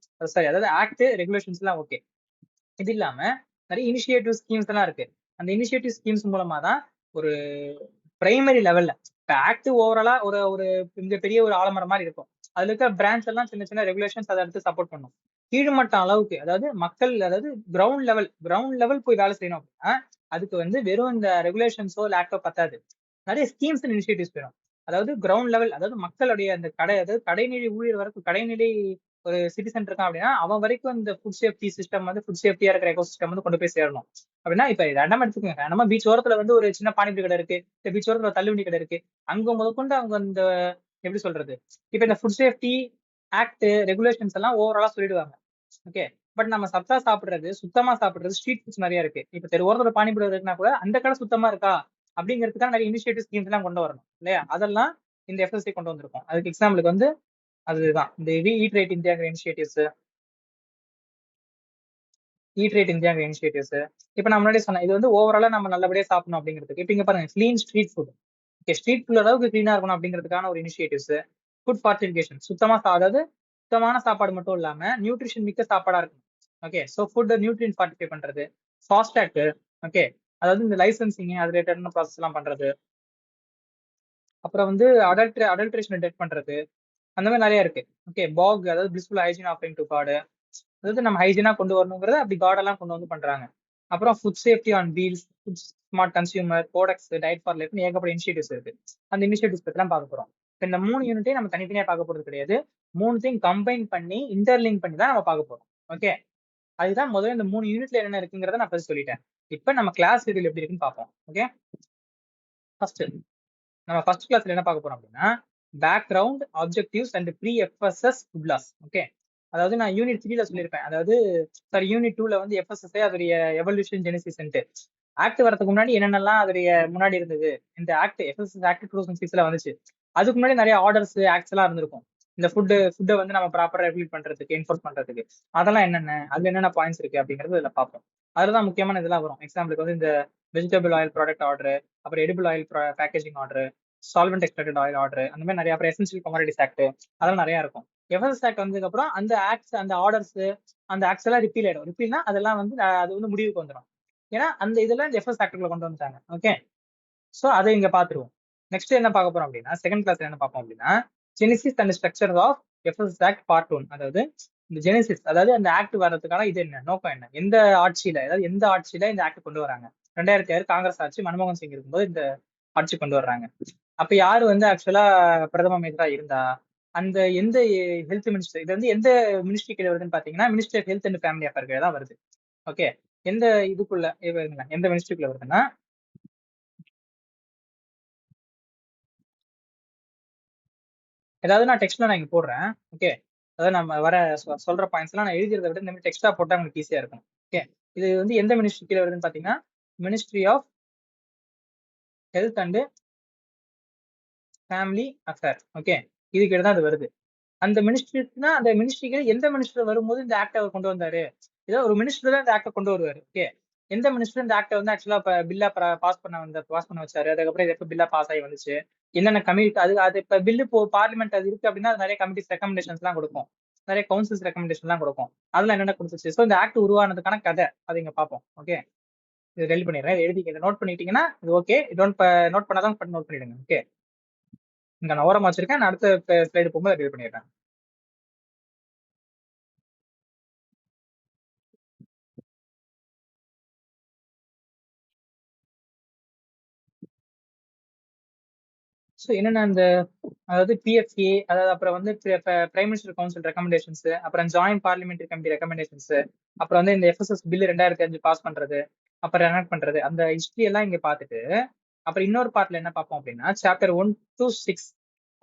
அதாவது ஆக்ட் ரெகுலேஷன்ஸ்லாம் ஓகே, இது இல்லாம நிறைய இனிஷியேட்டிவ் ஸ்கீம்ஸ் எல்லாம் இருக்கு. அந்த இனிஷியேட்டிவ் ஸ்கீம்ஸ் மூலமா தான் ஒரு பிரைமரி லெவல்ல ஆக்ட் ஓவராலா ஒரு ஒரு பெரிய ஒரு ஆலமரம் மாதிரி இருக்கும். அதுல இருக்க பிரான்ச் எல்லாம் சின்ன சின்ன ரெகுலேஷன்ஸ் அதை எடுத்து சப்போர்ட் பண்ணும். கீழ்மட்டம் அளவுக்கு, அதாவது மக்கள், அதாவது கிரவுண்ட் லெவல் போய் வேலை செய்யணும் அப்படின்னா அதுக்கு வந்து வெறும் இந்த ரெகுலேஷன்ஸோ இல்லை ஆக்டோ பத்தாது. நிறைய ஸ்கீம்ஸ் அண்ட் இனிஷியேட்டிவ்ஸ் வேணும். அதாவது கிரவுண்ட் லெவல், அதாவது மக்களுடைய அந்த அதாவது கடைநிலை ஊழியர் வரைக்கும், கடைநிலை ஒரு சிட்டிசன் இருக்கான் அப்படின்னா அவன் வரைக்கும் இந்த ஃபுட் சேஃப்டி சிஸ்டம் வந்து, ஃபுட் சேஃப்டியா இருக்கிற எக்கோ சிஸ்டம் வந்து கொண்டு போய் சேரணும். அப்படின்னா இப்ப ரெண்டாம் எடுத்துக்கோங்க, நம்ம பீச் ஓரத்துல வந்து ஒரு சின்ன பானிபூரி கடை இருக்கு, இந்த பீச் ஓரத்துல ஒரு தள்ளுவண்டி கடை இருக்கு. அங்க முதற்கொண்டு அவங்க இந்த எப்படி சொல்றது, இப்ப இந்த ஃபுட் சேஃப்டி ஆக்ட் ரெகுலேஷன்ஸ் எல்லாம் ஓவராலா சொல்லிடுவாங்க. ஓகே, பட் நம்ம சத்தா சாப்பிடுறது, சுத்தமா சாப்பிடுறது ஸ்ட்ரீட் ஃபுட்ஸ் நிறைய இருக்கு. இப்ப தெரு ஓரத்துல பானிபூரி இருக்குன்னா கூட அந்த கடை சுத்தமா இருக்கா அப்படிங்கிறதுக்காக நிறைய இனிஷியேட்டிவ் ஸ்கீம்ஸ் எல்லாம் கொண்டு வரணும் இல்லையா? அதெல்லாம் இந்த எஃப்எஸ்ஐ கொண்டு வந்திருக்கும். அதுக்கு எக்ஸாம்பிளுக்கு வந்து அதுதான் இந்த ஈட் ரைட் இந்தியாங்கிற இனிஷியேட்டிவ்ஸ், இப்ப நான் முன்னாடி சொன்னேன், இது வந்து ஓவராலா நம்ம நல்லபடியா சாப்பிடணும் அப்படிங்கிறதுக்கு. இப்ப இங்க பாருங்க, clean street food. Street food அளவுக்கு கிளீனா இருக்கணும் அப்படிங்கிறதுக்கான ஒரு இனிஷியேட்டிவ்ஸ். ஃபுட் ஃபார்டிஃபிகேஷன், அதாவது சுத்தமான சாப்பாடு மட்டும் இல்லாம நியூட்ரிஷன் மிக்க சாப்பாடா இருக்கும். ஓகே, சோ ஃபுட் நியூட்ரியன் ஃபார்டிஃபை பண்றது. ஃபாஸ்டாக். ஓகே, அதாவது இந்த லைசன்சிங் அது ரிலேட்டடான ப்ராசஸ் எல்லாம் பண்றது. அப்புறம் வந்து அடல்ட்ரேஷன் டிடெக்ட் பண்றது. அந்த மாதிரி நிறைய இருக்கு. ஓகே, பாக், அதாவது blissful hygiene offering to God, அதாவது நம்ம ஹைஜீனா கொண்டு வரணுங்கிறத அப்படி காட் எல்லாம் கொண்டு வந்து பண்றாங்க. அப்புறம் food safety on wheels, food smart consumer, codex, diet for life ஏகப்பட்ட இனிஷியேட்டிவ்ஸ் இருக்கு. அந்த இனிஷியேட்டிவ்ஸ் பத்தி பார்க்க போறோம். இப்ப இந்த 3 யூனிட்டையும் நம்ம தனித்தனியா பார்க்க போறது கிடையாது. 3த்தையும் கம்பைன் பண்ணி இன்டர்லிங்க் பண்ணி தான் நம்ம பார்க்க போறோம். ஓகே, அதுதான் முதல்ல இந்த 3 யூனிட்ல என்னென்ன இருக்குங்கிறத நான் ஃபர்ஸ்ட் சொல்லிட்டேன். இப்ப நம்ம கிளாஸ் ஷெட்யூல் எப்படி இருக்குன்னு பார்ப்போம். ஓகே, ஃபர்ஸ்ட் நம்ம ஃபர்ஸ்ட் கிளாஸ்ல என்ன பார்க்க போறோம் அப்படின்னா background, objectives and pre FSS food laws. Okay, அதாவது நான் யூனிட் 3ல சொல்லியிருப்பேன். அதாவது சாரி யூனிட் 2ல வந்து எஃப்எஸ்எஸ் அதோடைய எவல்யூஷன் ஜெனிசிஸ் ஆக்ட் வரதுக்கு முன்னாடி என்னென்னலாம் அதோடைய முன்னாடி இருந்தது. இந்த ஆக்ட் எஃப்எஸ்எஸ் ஆக்ட் 2006ல வந்துச்சு. அதுக்கு முன்னாடி நிறைய ஆர்டர்ஸ் ஆக்ட்ஸ் எல்லாம் இருந்திருக்கும். இந்த ஃபுட்டை வந்து நம்ம ப்ராப்பரா ரெகுலேட் பண்றதுக்கு, என்ஃபோர்ஸ் பண்றதுக்கு அதெல்லாம் என்னென்ன, அதுல என்னென்ன பாயிண்ட்ஸ் இருக்கு அப்படிங்கறது இதுல பார்ப்போம். அதுலதான் முக்கியமான இதெல்லாம் வரும். எக்ஸாம்பிளுக்கு வந்து இந்த வெஜிடபிள் ஆயில் ப்ராடக்ட் ஆர்டர், அப்புறம் edible oil packaging order, solvent extracted oil order, அந்த மாதிரி நிறைய, அப்புறம் எசென்சியல் கமோடிட்டிஸ் ஆக்ட், அதெல்லாம் நிறைய இருக்கும். எஃப்எஸ்எஸ் ஆக்ட் வந்ததுக்கு அப்புறம் அந்த ஆக்ட்ஸ், அந்த ஆர்டர்ஸ், அந்த ஆக்ட்ஸ் எல்லாம் ரிப்பீல் ஆயிடும். ரிப்பீல்னா அதெல்லாம் வந்து அது வந்து முடிவுக்கு வந்துடும். ஏன்னா அந்த இதெல்லாம் இந்த எஃப்எஸ் ஆக்டுக்குள்ள கொண்டு வந்துட்டாங்க. ஓகே, சோ அதை இங்க பாத்துருவோம். நெக்ஸ்ட் என்ன பார்க்க போறோம் அப்படின்னா செகண்ட் கிளாஸ்ல என்ன பார்ப்போம் அப்படின்னா genesis and structure of FS act part 1. அதாவது இந்த ஜெனிசிஸ், அதாவது அந்த ஆக்ட் வர்றதுக்கான இது என்ன, நோக்கம் என்ன, எந்த ஆட்சியில, அதாவது எந்த ஆட்சியில இந்த ஆக்ட் கொண்டு வராங்க. 2006 காங்கிரஸ் ஆட்சி, மன்மோகன் சிங் இருக்கும்போது இந்த ஆட்சி கொண்டு வர்றாங்க. அப்ப யாரு வந்து ஆக்சுவலா பிரதம அமைச்சரா இருந்தா, அந்த எந்த ஹெல்த் மினிஸ்டர், இது வந்து எந்த மினிஸ்ட்ரி கீழே வருதுன்னு பாத்தீங்கன்னா ministry of health and family affair கீழே தான் வருது. ஓகே, எந்த இதுக்குள்ள எந்த மினிஸ்ட்ரிக்குள்ள வருதுன்னா ஏதாவது நான் டெக்ஸ்ட்ல நான் இங்க போடுறேன். ஓகே, அதாவது நம்ம வர சொல்ற பாயிண்ட்ஸ் எல்லாம் நான் எழுதிறதை விட இந்த மாதிரி டெக்ஸ்டா போட்டா உங்களுக்கு ஈஸியா இருக்கும். ஓகே, இது வந்து எந்த மினிஸ்ட்ரி கீழே வருதுன்னு பாத்தீங்கன்னா ministry of health and family affair. Okay, இது கீழே தான் அது வருது. அந்த மினிஸ்ட்ரினா அந்த மினிஸ்ட்ரிக்கு எந்த மினிஸ்டர் வரும்போது இந்த ஆக்ட் அவர் கொண்டு வந்தாரு, ஏதோ ஒரு மினிஸ்டர் தான் இந்த ஆக்ட கொண்டு வருவாரு. ஓகே, எந்த மினிஸ்டர் இந்த ஆக்ட வந்து ஆக்சுவலா பில்லா பாஸ் பண்ண வச்சாரு, அதுக்கப்புறம் இது எப்ப பில்லா பாஸ் ஆகி வந்துச்சு, என்னென்ன கமிட்டி, அது இப்ப பில்லு இப்போ பார்லிமெண்ட் அது இருக்கு அப்படின்னா அது நிறைய கமிட்டிஸ் ரெக்கமெண்டேஷன்ஸ் எல்லாம் கொடுக்கும், நிறைய கவுன்சில்ஸ் ரெக்கமெண்டேஷன் எல்லாம் கொடுக்கும். அதெல்லாம் என்னென்ன கொடுத்துச்சு. ஸோ இந்த ஆக்ட் உருவானதுக்கான கதை அதை இங்க பார்ப்போம். ஓகே, இது ரெடி பண்ணிடுறேன், எழுதி நோட் பண்ணிட்டீங்கன்னா இது ஓகே, நோட் பண்ணாதான் நோட் பண்ணிடுங்க. ஓகே, இங்க நான் ஓரமா வச்சிருக்கேன், நான் அடுத்த ஸ்லைடு போகும்போது ரெடி பண்ணிடுறேன். ஸோ என்னென்ன அந்த, அதாவது பிஎஃப்ஏ, அதாவது அப்புறம் வந்து பிரைம் மினிஸ்டர் கவுன்சில் ரெக்கமெண்டேஷன்ஸ், அப்புறம் ஜாயிண்ட் பார்லிமெண்டரி கமிட்டி ரெக்கமெண்டேஷன்ஸ், அப்புறம் வந்து இந்த எஃப்எஸ்எஸ் பில் 2005 பாஸ் பண்றது, அப்புறம் ரெனக்ட் பண்றது, அந்த ஹிஸ்டரி எல்லாம் இங்க பார்த்துட்டு அப்புறம் இன்னொரு பார்ட்ல என்ன பார்ப்போம் அப்படின்னா சாப்டர் 1 to 6.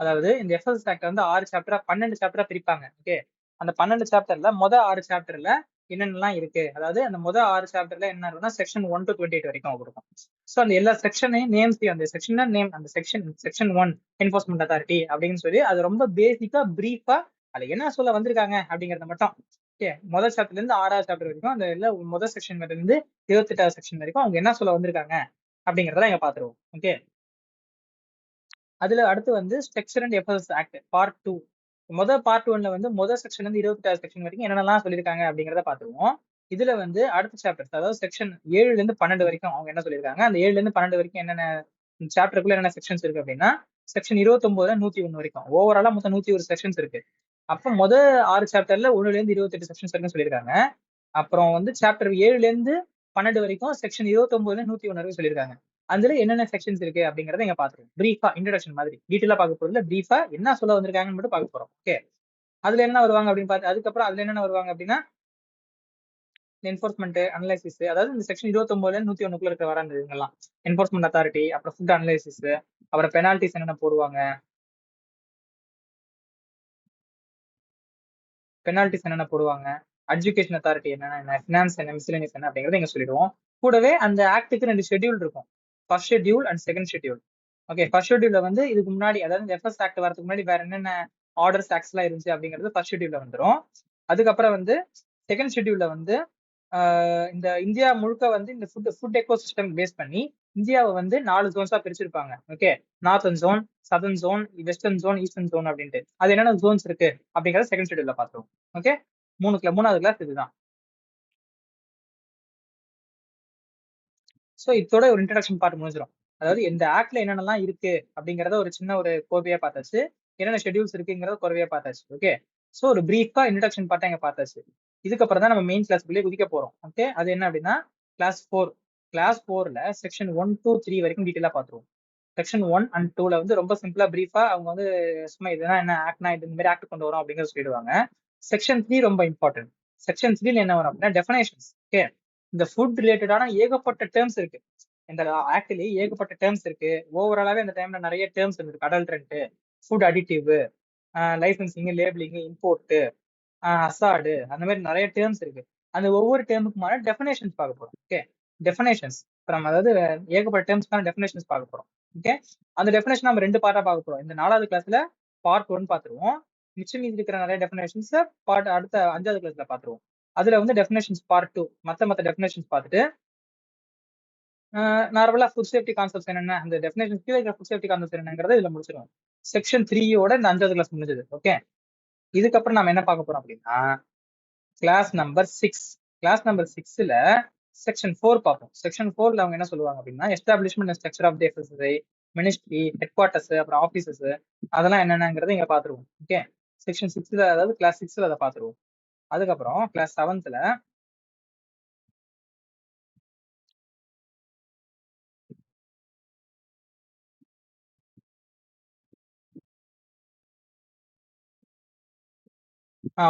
அதாவது இந்த எஃப்எஸ்எஸ் ஆக்ட் வந்து 6 சாப்டரா 12 சாப்டரா பிரிப்பாங்க. ஓகே, அந்த 12 சாப்டர்ல மொதல் 6 சாப்டர்ல என்னென்னலாம் இருக்கு, அதாவது அந்த மொதல் 6 சாப்டர்ல என்ன இருக்குன்னா செக்ஷன் 1 to 28 வரைக்கும் கொடுக்கும். ஸோ அந்த எல்லா செக்ஷனையும் நேம்ஸ், அந்த செக்ஷன் நேம், அந்த செக்ஷன் 1 என்போர்ஸ்மெண்ட் அத்தாரிட்டி அப்படின்னு சொல்லி அது ரொம்ப பேசிக்கா பிரீஃபா அதுல என்ன சொல்ல வந்திருக்காங்க அப்படிங்கறத மட்டும். ஓகே, முதல் சாப்டர்ல இருந்து 6வது சாப்டர் வரைக்கும் அந்த எல்லாம் முதல் செக்ஷன் இருந்து 28வது செக்ஷன் வரைக்கும் அவங்க என்ன சொல்ல வந்திருக்காங்க அப்படிங்கறத இங்க பாத்துருவோம். ஓகே, அதுல அடுத்து வந்து structure and efforts act part 2. முதல் பார்ட் 1ல வந்து முதல் செக்ஷன் இருந்து 28வது செக்ஷன் வரைக்கும் என்னென்னலாம் சொல்லியிருக்காங்க அப்படிங்கறத பாத்துருவோம். இதுல வந்து அடுத்த சாப்டர்ஸ், அதாவது செக்ஷன் 7ல இருந்து 12 வரைக்கும் அவங்க என்ன சொல்லியிருக்காங்க, அந்த 7ல இருந்து 12 வரைக்கும் என்னென்ன சாப்டருக்குள்ள என்னென்ன செக்ஷன்ஸ் இருக்கு அப்படின்னா செக்ஷன் 29ல 101 வரைக்கும் ஓவராலா மொத்தம் 101 செக்ஷன்ஸ் இருக்கு. அப்ப முதல் 6 சாப்டர்ல 1ல இருந்து 28 செக்ஷன்ஸ் வரைக்கும் சொல்லியிருக்காங்க. அப்புறம் வந்து சாப்டர் 7ல இருந்து 12 வரைக்கும் செக்ஷன் 29ல 101 வரைக்கும் சொல்லியிருக்காங்க. அதுல என்னென்ன செக்ஷன்ஸ் இருக்கு அப்படிங்கறத இங்க பாத்துருவோம். பிரீஃபா இன்ட்ரோடக்ஷன் மாதிரி டீடைலா பார்க்க போறதுல பிரீஃபா என்ன சொல்ல வந்திருக்காங்கன்னு மட்டும் பார்க்க போறோம். ஓகே, அதுல என்ன வருவாங்க அப்படின்னு பார்த்து அதுக்கப்புறம் அதுல என்னென்ன வருவாங்க அப்படின்னா என்போர்ஸ்மெண்ட் அனலைசிஸ், அதாவது இந்த செக்ஷன் 29ல 101 இருக்க வர இதெல்லாம் என்போர்ஸ்மெண்ட் அத்தாரிட்டி, அப்புறம் ஃபுட் அனலைசிஸ், அப்புறம் பெனால்டிஸ் என்னென்ன போடுவாங்க, எஜுகேஷன் அத்தாரிட்டி என்னென்ன, ஃபினான்ஸ் என்ன, மிஸ்லேனியஸ் என்ன அப்படிங்கறத இங்க சொல்லிடுவோம். கூடவே அந்த ஆக்டுக்கு 2 ஷெட்யூல் இருக்கும், first schedule and second schedule. Okay, first ஷெட்யூல்ல வந்து இதுக்கு முன்னாடி, அதாவது இந்த எஃப்எஸ் ஆக்ட் வரதுக்கு முன்னாடி வேற என்னென்ன ஆர்டர்ஸ் ஆக்ட்ஸ் எல்லாம் இருந்துச்சு அப்படிங்கிறது ஃபர்ஸ்ட் ஷெட்யூல்ல வந்துடும். அதுக்கப்புறம் வந்து செகண்ட் ஷெட்யூல்ல வந்து இந்த இந்தியா முழுக்க வந்து இந்த ஃபுட் எக்கோ சிஸ்டம் பேஸ் பண்ணி இந்தியாவை வந்து 4 ஜோன்ஸா பிரிச்சிருப்பாங்க. Okay, northern zone, southern zone, western zone, eastern zone அப்படின்ட்டு அது என்னென்ன ஜோன்ஸ் இருக்கு அப்படிங்கறத செகண்ட் ஷெட்யூல்ல பாத்துருவோம். ஓகே, மூணாவது கிளாஸ் இதுதான். ஸோ இதோட ஒரு இன்ட்ரடக்ஷன் பார்ட் முடிஞ்சிடும். அதாவது இந்த ஆக்ட்ல என்னென்னலாம் இருக்கு அப்படிங்கறத ஒரு சின்ன ஒரு கோர்வையா பார்த்தாச்சு, என்னென்ன ஷெட்யூல்ஸ் இருக்குங்கிறத கோர்வையா பார்த்தாச்சு. ஓகே, ஸோ ஒரு பிரீஃபா இன்ட்ரடக்ஷன் பார்ட்டா இங்க பார்த்தாச்சு. இதுக்கப்புறம் தான் நம்ம மெயின் கிளாஸ்க்குள்ளே குதிக்க போறோம். ஓகே, அது என்ன அப்படின்னா கிளாஸ் ஃபோர்ல செக்ஷன் 1 to 3 வரைக்கும் டீட்டெயிலா பார்த்துருவோம். செக்ஷன் 1 and 2ல வந்து ரொம்ப சிம்பிளா பிரீஃபா அவங்க வந்து சும்மா இதுதான் என்ன ஆக்ட்னா இது இந்த மாதிரி ஆக்ட் கொண்டு வரோம் அப்படிங்கறத சொல்லிடுவாங்க. செக்ஷன் 3 ரொம்ப இம்பார்ட்டன்ட். செக்ஷன் 3ல என்ன வரும் அப்படின்னா டெஃபினேஷன்ஸ். ஓகே, இந்த ஃபுட் ரிலேட்டடான ஏகப்பட்ட டேர்ம்ஸ் இருக்கு. இந்த ஆக்ட்லயே ஏகப்பட்ட டேர்ம்ஸ் இருக்கு. ஓவராலாவே அந்த டைம்ல நிறைய டேர்ம்ஸ் இருக்கு. Adulterant, food additive, licensing, labelling, import, அசாடு, அந்த மாதிரி நிறைய டேர்ம்ஸ் இருக்கு. அந்த ஒவ்வொரு டேர்முக்குமான டெஃபினேஷன்ஸ் பார்க்க போறோம். ஓகே, டெஃபினேஷன்ஸ் நம்ம அதாவது ஏகப்பட்ட டேர்ம்ஸ்க்கான டெஃபினேஷன்ஸ் பார்க்க போறோம். ஓகே, அந்த டெஃபினேஷன் நம்ம 2 பார்ட்டா பார்க்க போறோம். இந்த 4வது கிளாஸ்ல பார்ட் 1 பார்த்துருவோம். மிச்சம் மீதி இருக்கிற நிறைய டெஃபினேஷன்ஸ் பார்ட் அடுத்த 5வது கிளாஸ்ல பார்த்துருவோம். அதுல வந்து டெஃபினேஷன்ஸ் பார்ட் 2 மத்த டெஃபினேஷன்ஸ் பார்த்துட்டு நார்மலா ஃபுட் சேஃப்டி கான்செப்ட்ஸ் என்னென்ன, அந்த டெஃபினேஷன் கீழே இருக்கிற ஃபுட் சேஃப்டி கான்செப்ட்ஸ் என்னங்கிறத இதுல முடிச்சிருவோம். செக்ஷன் 3யோட இந்த 5வது கிளாஸ் முடிஞ்சது. ஓகே, இதுக்கப்புறம் நம்ம என்ன பார்க்க போறோம் அப்படின்னா கிளாஸ் நம்பர் 6ல செக்ஷன் 4 பார்ப்போம். செக்ஷன் 4ல அவங்க என்ன சொல்லுவாங்க அப்படின்னா establishment and structure of the FSSI, ministry, headquarters, அப்புறம் ஆஃபீஸஸ், அதெல்லாம் என்னென்னங்கிறத இங்க பாத்துருவோம். ஓகே, செக்ஷன் 6ல அதாவது கிளாஸ் 6ல அதை பாத்துருவோம். அதுக்கப்புறம் கிளாஸ் 7ல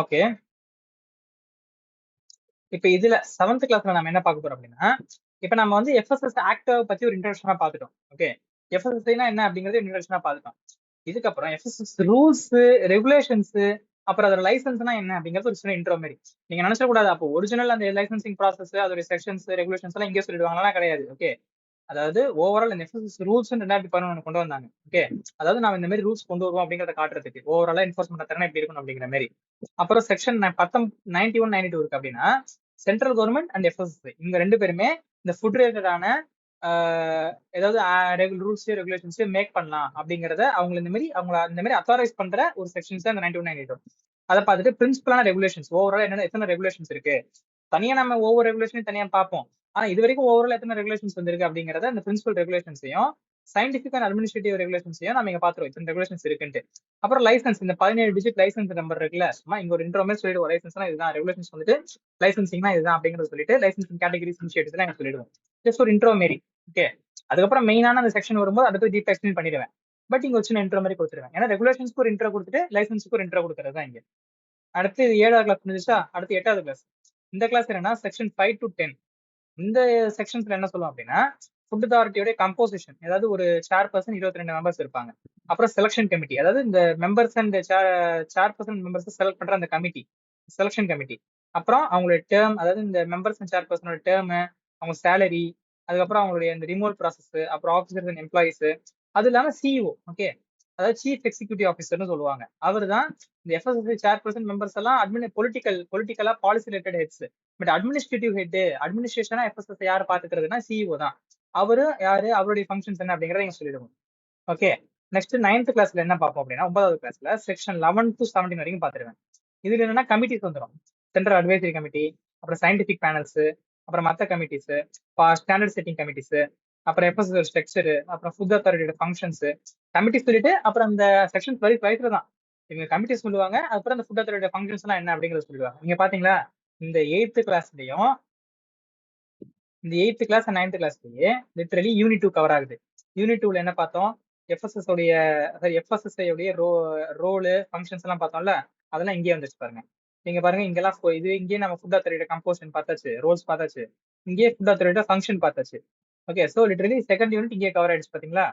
ஓகே, இப்ப இதுல 7th கிளாஸ்ல நம்ம என்ன பார்க்க போறோம் அப்படின்னா இப்ப நம்ம வந்து எஃப்எஸ்எஸ் ஆக்ட் பத்தி ஒரு இன்ட்ரோடக்ஷனா பார்த்துட்டோம். ஓகே, எஃப்எஸ்எஸ்ஐனா என்ன அப்படிங்கறது இன்ட்ரோடக்ஷனா பார்த்துட்டோம். இதுக்கப்புறம் எஃப்எஸ்எஸ் ரூல்ஸ், ரெகுலேஷன்ஸ், அப்புறம் அதோட லைசன்ஸ்னா என்ன அப்படிங்கிறது ஒரு சின்ன இன்ட்ரோ மாதிரி. நீங்க நினைச்ச கூடாது அப்போ ஒரிஜினல் அந்த லைசன்சிங் ப்ராசஸ் அதோட செக்ஷன்ஸ் ரெகுலேஷன்ஸ் எல்லாம் இங்கே சொல்லிடுவாங்களா, கிடையாது. ஓகே, அதாவது ஓவரால் இந்த எஃப்எஸ்எஸ் ரூல்ஸ் 2011 கொண்டு வந்தாங்க. ஓகே, அதாவது நாம இந்த மாதிரி ரூல்ஸ் கொண்டு வருவோம் அப்படிங்கறத காட்டுறதுக்கு ஓவராலா என்ஃபோர்ஸ்மெண்ட் திறனை எப்படி இருக்கும் அப்படிங்கிற மாதிரி. அப்புறம் செக்ஷன் 91, 92 இருக்கு அப்படின்னா சென்ட்ரல் கவர்மெண்ட் அண்ட் எஃப்எஸ்எஸ்ஐ இவங்க 2 பேருமே இந்த ஃபுட் ரிலேட்டடான ஏதாவது ரூல்ஸ் ரெகுலேஷன்ஸ் மேக் பண்ணலாம் அப்படிங்கறத அவங்க இந்த மாதிரி அத்தாரைஸ் பண்ற ஒரு செக்ஷன்ஸ் அந்த 91, 92. அதை பார்த்துட்டு பிரின்சிபலான ரெகுலேஷன்ஸ் ஓவரால் என்னென்ன எத்தனை ரெகுலேஷன்ஸ் இருக்கு, தனியா நம்ம ஒவ்வொரு ரெகுலேஷனையும் தனியா பார்ப்போம். ஆனா இது வரைக்கும் ஓவரால் எத்தனை ரெகுலேஷன்ஸ் வந்திருக்கு அப்படிங்கறத அந்த பிரின்சிபல் ரெகுலேஷன்ஸையும் சயின்டிபிக் அண்ட் அட்மினிஸ்ட்ரேட்டிவ் ரெகுலேஷன்ஸையும் நம்ம இங்க பாத்துருவோம். இத்தனை ரெகுலேஷன்ஸ் இருக்குன்ட்டு. அப்புறம் லைசன்ஸ், இந்த 17 டிஜிட் லைசன்ஸ் நம்பர் இருக்குல்ல, சும்மா இங்க ஒரு இன்ட்ரோமே சொல்லிடுவோம். லைசன்ஸ்னா இதுதான், ரெகுலேஷன்ஸ் வந்துட்டு லைசன்சிங்னா இதுதான் அப்படிங்கறத சொல்லிட்டு லைசன்சிங் கேட்டகரிஸ் இனிஷியேட்டிவ்ஸ் எல்லாம் சொல்லிடுவோம். ஜஸ்ட் ஒரு இன்ட்ரோ மாரி. ஓகே, அதுக்கப்புறம் மெயினான அந்த செக்ஷன் வரும்போது அதை போய் டீப் எக்ஸ்பிளைன் பண்ணிடுவேன். பட் இங்க ஒரு சின்ன இன்ட்ரோ மாதிரி கொடுத்துருவேன். ஏன்னா ரெகுலேஷன்ஸ்க்கு ஒரு இன்ட்ரோ கொடுத்துட்டு லைசன்ஸ்க்கு ஒரு இன்ட்ரோ கொடுக்கறது தான் இங்க. அடுத்து 7வது கிளாஸ் முடிஞ்சிச்சா, அடுத்து 8வது கிளாஸ். இந்த கிளாஸ் என்னன்னா செக்ஷன் 5 to 10. இந்த செக்ஷன்ஸ்ல என்ன சொல்லுவோம் அப்படின்னா ஃபுட் அத்தாரிட்டியோட கம்போசிஷன், அதாவது ஒரு சேர்பர்சன் 22 மெம்பர்ஸ் இருப்பாங்க. அப்புறம் செலக்ஷன் கமிட்டி, அதாவது இந்த members and chairperson members select பண்ற அந்த கமிட்டி, செலக்ஷன் கமிட்டி. அப்புறம் அவங்களோட டேர்ம், அதாவது இந்த மெம்பர்ஸ் அண்ட் சேர்பர்சனோட டேர்ம், அவங்க சேலரி, அதுக்கப்புறம் அவங்களுடைய இந்த ரிமோட் ப்ராசஸ், அப்புறம் ஆஃபீஸர்ஸ் அண்ட் எம்ப்ளாயிஸ், அது இல்லாம சிஇஓ. ஓகே, அதாவது சீஃப் எக்ஸிக்யூட்டிவ் ஆஃபீஸர்னு சொல்லுவாங்க. அவர் தான் இந்த எஃப்எஸ்எஸ்ஐ சேர்பர்சன் மெம்பர்ஸ் எல்லாம் பொலிட்டிக்கலா policy related heads. But administrative head, அட்மினிஸ்ட்ரேஷனா எஃப்எஸ்எஸ் யார் பாத்துக்கிறதுனா சிஇஓ தான். அவரு யாரு, அவருடைய ஃபங்க்ஷன்ஸ் என்ன அப்படிங்கறத இங்க சொல்லிடுவோம். ஓகே, நெக்ஸ்ட் 9th கிளாஸ்ல என்ன பார்ப்போம் அப்படின்னா 9வது கிளாஸ்ல செக்ஷன் 11 to 17 வரைக்கும் பாத்துருவேன். இதுல என்னன்னா கமிட்டிஸ் வந்துடும். சென்ட்ரல் அட்வைசரி கமிட்டி, அப்புறம் சயின்டிபிக் பேனல்ஸ், அப்புறம் மத்த கமிட்டிஸ், ஸ்டாண்டர்ட் செட்டிங் கமிட்டிஸ், அப்புறம் எஃப்எஸ்எஸ் ஸ்ட்ரக்சர், அப்புறம் ஃபுட் அத்தாரிட்டியோட ஃபங்க்ஷன்ஸ், கமிட்டிஸ் சொல்லிட்டு அப்புறம் அந்த செக்ஷன் வயசுல தான் இவங்க கமிட்டிஸ் சொல்லுவாங்க. அப்புறம் அந்த ஃபுட் அத்தாரிட்டியோட ஃபங்க்ஷன்ஸ் எல்லாம் என்ன அப்படிங்கறத சொல்லுவாங்க. நீங்க பாத்தீங்களா இந்த 8th கிளாஸ்லயும் இந்த 8th கிளாஸ் அண்ட் 9th கிளாஸ்லயே லிட்டரலி யூனிட் 2 கவர் ஆகுது. யூனிட் 2ல என்ன பார்த்தோம், எஃப்எஸ்எஸ்ஐ உடைய ரோலு ஃபங்க்ஷன்ஸ் எல்லாம் பார்த்தோம்ல, அதெல்லாம் இங்கே வந்துச்சு பாருங்க. நீங்க பாருங்க இங்கெல்லாம் இது இங்கே நம்ம ஃபுட் அத்தாரிட்டியோட கம்போசிஷன் பார்த்தாச்சு, ரோல்ஸ் பார்த்தாச்சு, இங்கே ஃபுட் அத்தாரிட்டியோட ஃபங்க்ஷன் பார்த்தாச்சு. Okay, so literally second unit இங்கே கவர் ஆயிடுச்சு பாத்தீங்களா.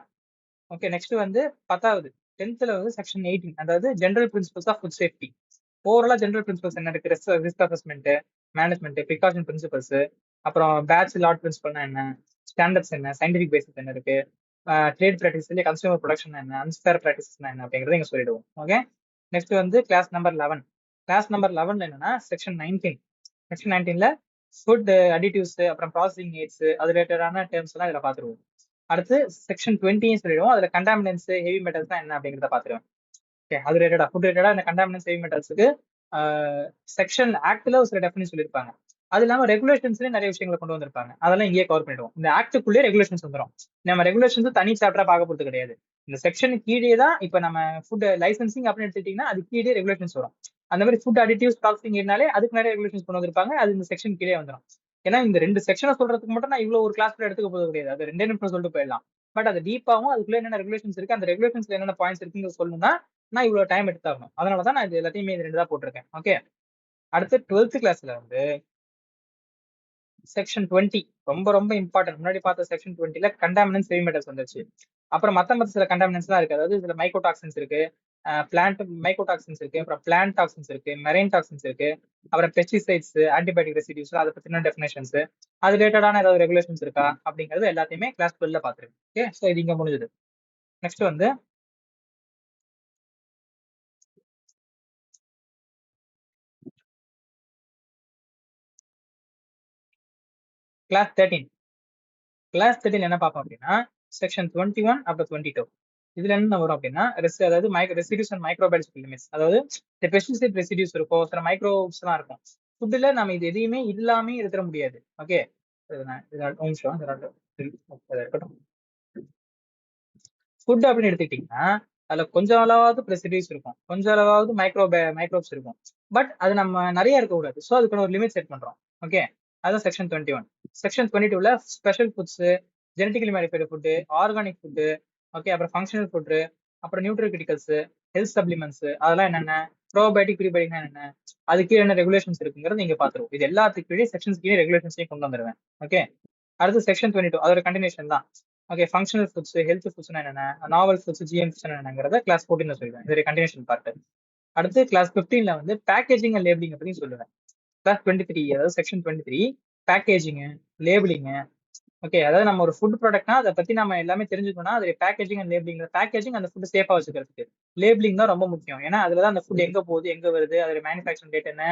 ஓகே, நெக்ஸ்ட் வந்து 10வது 10th வந்து செக்ஷன் 18, அதாவது general principles of food safety. ஓவராலா ஜெனரல் பிரின்சிபல்ஸ் என்ன இருக்கு, risk assessment, management, precaution principles, அப்புறம் பேட்ச் லாட் பிரின்சிபல்னா என்ன, ஸ்டாண்டர்ட்ஸ் என்ன, சயின்டிபிக் பேசிஸ் என்ன இருக்கு, ட்ரேட் ப்ராக்டிஸ்ல கன்சூமர் ப்ரொடக்ஷன் என்ன, அன்ஃபேர் ப்ராக்டிசஸ் என்ன அப்படிங்கறத இங்க சொல்லிடுவோம். ஓகே, நெக்ஸ்ட் வந்து கிளாஸ் நம்பர் 11. கிளாஸ் நம்பர் 11ல என்னன்னா செக்ஷன் 19. செக்ஷன் 19ல ஃபுட் அடிட்டிவ்ஸ், அப்புறம் ப்ராசஸிங் எய்ட்ஸ், அது ரிலேட்டடான டேர்ம்ஸ் எல்லாம் இதுல பாத்துருவோம். அடுத்து செக்ஷன் 20 சொல்லிடுவோம். அதுல கண்டாமினன்ஸ், ஹெவி மெட்டல்ஸ் என்ன அப்படிங்கறத பாத்துருவேன். ஓகே, அது ரிலேட்டடா ஃபுட் ரிலேட்டடா இந்த கண்டாமினன்ஸ், ஹெவி மெட்டல்ஸுக்கு செக்ஷன் ஆக்ட்ல ஒரு சில டெஃபினிஷன் சொல்லியிருப்பாங்க. அது இல்லாம ரெகுலேஷன்ஸ்லயும் நிறைய விஷயங்களை கொண்டு வந்திருப்பாங்க. அதெல்லாம் இங்கே கவர் பண்ணிடுவோம். இந்த ஆக்டுக்குள்ளே ரெகுலேஷன்ஸ் வந்துடும். நம்ம ரெகுலேஷன்ஸ் தனி சாப்டரா பார்க்க போறது கிடையாது. இந்த செக்ஷன் கீழே தான் இப்ப நம்ம ஃபுட் லைசன்சிங் அப்படின்னு எடுத்துட்டீங்கன்னா அது கீழே ரெகுலேஷன்ஸ் வரும். அந்த மாதிரி ஃபுட் அடிட்டிவ்ஸ் ப்ராசஸிங் இருந்தாலே அதுக்கு நிறைய ரெகுலேஷன்ஸ் கொண்டு வந்திருப்பாங்க. அது இந்த செக்ஷன் கீழே வந்துடும். ஏன்னா இந்த 2 செக்ஷனை சொல்றதுக்கு மட்டும் நான் இவ்வளவு ஒரு கிளாஸ் எடுத்துக்க போறது கிடையாது. அது 2 நிமிஷம் சொல்லிட்டு போயிடலாம். பட் அது டீப்பாவும் அதுக்குள்ள என்னென்ன ரெகுலேஷன்ஸ் இருக்கு, அந்த ரெகுலேஷன்ஸ்ல என்னென்ன பாயிண்ட்ஸ் இருக்குன்னு சொல்லணும்னா நான் இவ்வளவு டைம் எடுத்தாகணும். அதனாலதான் நான் இது எல்லாத்தையுமே இது 2 தான் போட்டிருக்கேன். ஓகே, அடுத்து 12th கிளாஸ்ல வந்து செக்ஷன் 20 ரொம்ப ரொம்ப இம்பார்ட்டன்ட். முன்னாடி பார்த்த செக்ஷன் 20ல கண்டாமினன்ஸ் ஹெவி மெட்டல்ஸ் வந்துருச்சு. அப்புறம் மத்த சில கண்டாமினன்ஸ் எல்லாம் இருக்கு. அதாவது இதுல மைக்கோடாக்சின்ஸ் இருக்கு, பிளான்ட் மைக்கோடாக்சின்ஸ் இருக்கு, அப்புறம் பிளான்ட் டாக்சின்ஸ் இருக்கு, மெரைன் டாக்சின்ஸ் இருக்கு, அப்புறம் பெஸ்டிசைட்ஸ், ஆன்டிபயோட்டிக் ரெசிடியூஸ், அதை பத்தின டெஃபினேஷன்ஸ், அது ரிலேட்டடான ஏதாவது ரெகுலேஷன்ஸ் இருக்கா அப்படிங்கிறது எல்லாத்தையுமே கிளாஸ் 12ல பாத்துருக்கு. ஓகே, ஸோ இது இங்க முடிஞ்சது. நெக்ஸ்ட் வந்து கிளாஸ் 13. கிளாஸ் 13 என்ன பார்ப்போம் அப்படின்னா செக்ஷன் 21 அப்புறம் 22. இதுல என்ன வரும் அப்படின்னா அதாவது ரெசிடியூஸ் அண்ட் மைக்ரோபைல்ஸ் லிமிட்ஸ். அதாவது இந்த பெஸ்டிசைட் ரெசிடியூஸ் இருக்கும், சில மைக்ரோப்ஸ் எல்லாம் இருக்கும். ஃபுட்ல நம்ம இது எதையுமே இல்லாம இருக்க முடியாது. ஓகே, ஃபுட் அப்படின்னு எடுத்துக்கிட்டீங்கன்னா அதுல கொஞ்சம் அளவாவது ரெசிடியூஸ் இருக்கும், கொஞ்சம் அளவாவது மைக்ரோப்ஸ் இருக்கும். பட் அது நம்ம நிறைய இருக்கக்கூடாது. ஸோ அதுக்கான ஒரு லிமிட் செட் பண்றோம். ஓகே, அதான் செக்ஷன் 21. செக்ஷன் 22ல special foods, genetically modified food, organic food, okay, அப்புறம் ஃபங்க்ஷனல் ஃபுட்டு, அப்புறம் நியூட்ரிகிரிட்டிகல்ஸ், ஹெல்த் சப்ளிமெண்ட்ஸ், அதெல்லாம் என்னென்ன, ப்ரோபயோட்டிக் ப்ரீபயோட்டிக் என்னென்ன, அதுக்கு என்ன ரெகுலேஷன்ஸ் இருக்குங்கிறது நீங்க பாத்துருவோம். இது எல்லாத்துக்கு கீழே செக்ஷன்ஸ் கீழே ரெகுலேஷன்ஸையும் கொண்டு வந்துருவேன். ஓகே, அடுத்து செக்ஷன் 22 அதோட கண்டினியூஷன் தான். Okay, functional foods, health foods என்னென்ன, நாவல் ஃபுட்ஸ், ஜிஎம் ஃபுட்ஸ் என்னங்கிறத கிளாஸ் 14ல சொல்லுவேன். இதோட கண்டினியூஷன் பார்ட். அடுத்து கிளாஸ் 15ல வந்து பேக்கேஜிங் அண்ட் லேபிளிங் பத்தி சொல்லுவேன். கிளாஸ் 23 அதாவது செக்ஷன் 23 பேக்கேஜிங், லேபிளிங். ஓகே, அதாவது நம்ம ஒரு ஃபுட் ப்ராடக்ட்னா அதை பத்தி நம்ம எல்லாமே தெரிஞ்சுக்கணும்னா அது பேக்கேஜிங் அண்ட் லேபிளிங். பேக்கேஜிங் அந்த ஃபுட் சேஃபா வச்சுக்கிறதுக்கு, லேபிளிங் தான் ரொம்ப முக்கியம். ஏன்னா அதுலதான் அந்த ஃபுட் எங்க போகுது, எங்க வருது, அதோட மேனுஃபேக்சரிங் டேட் என்ன,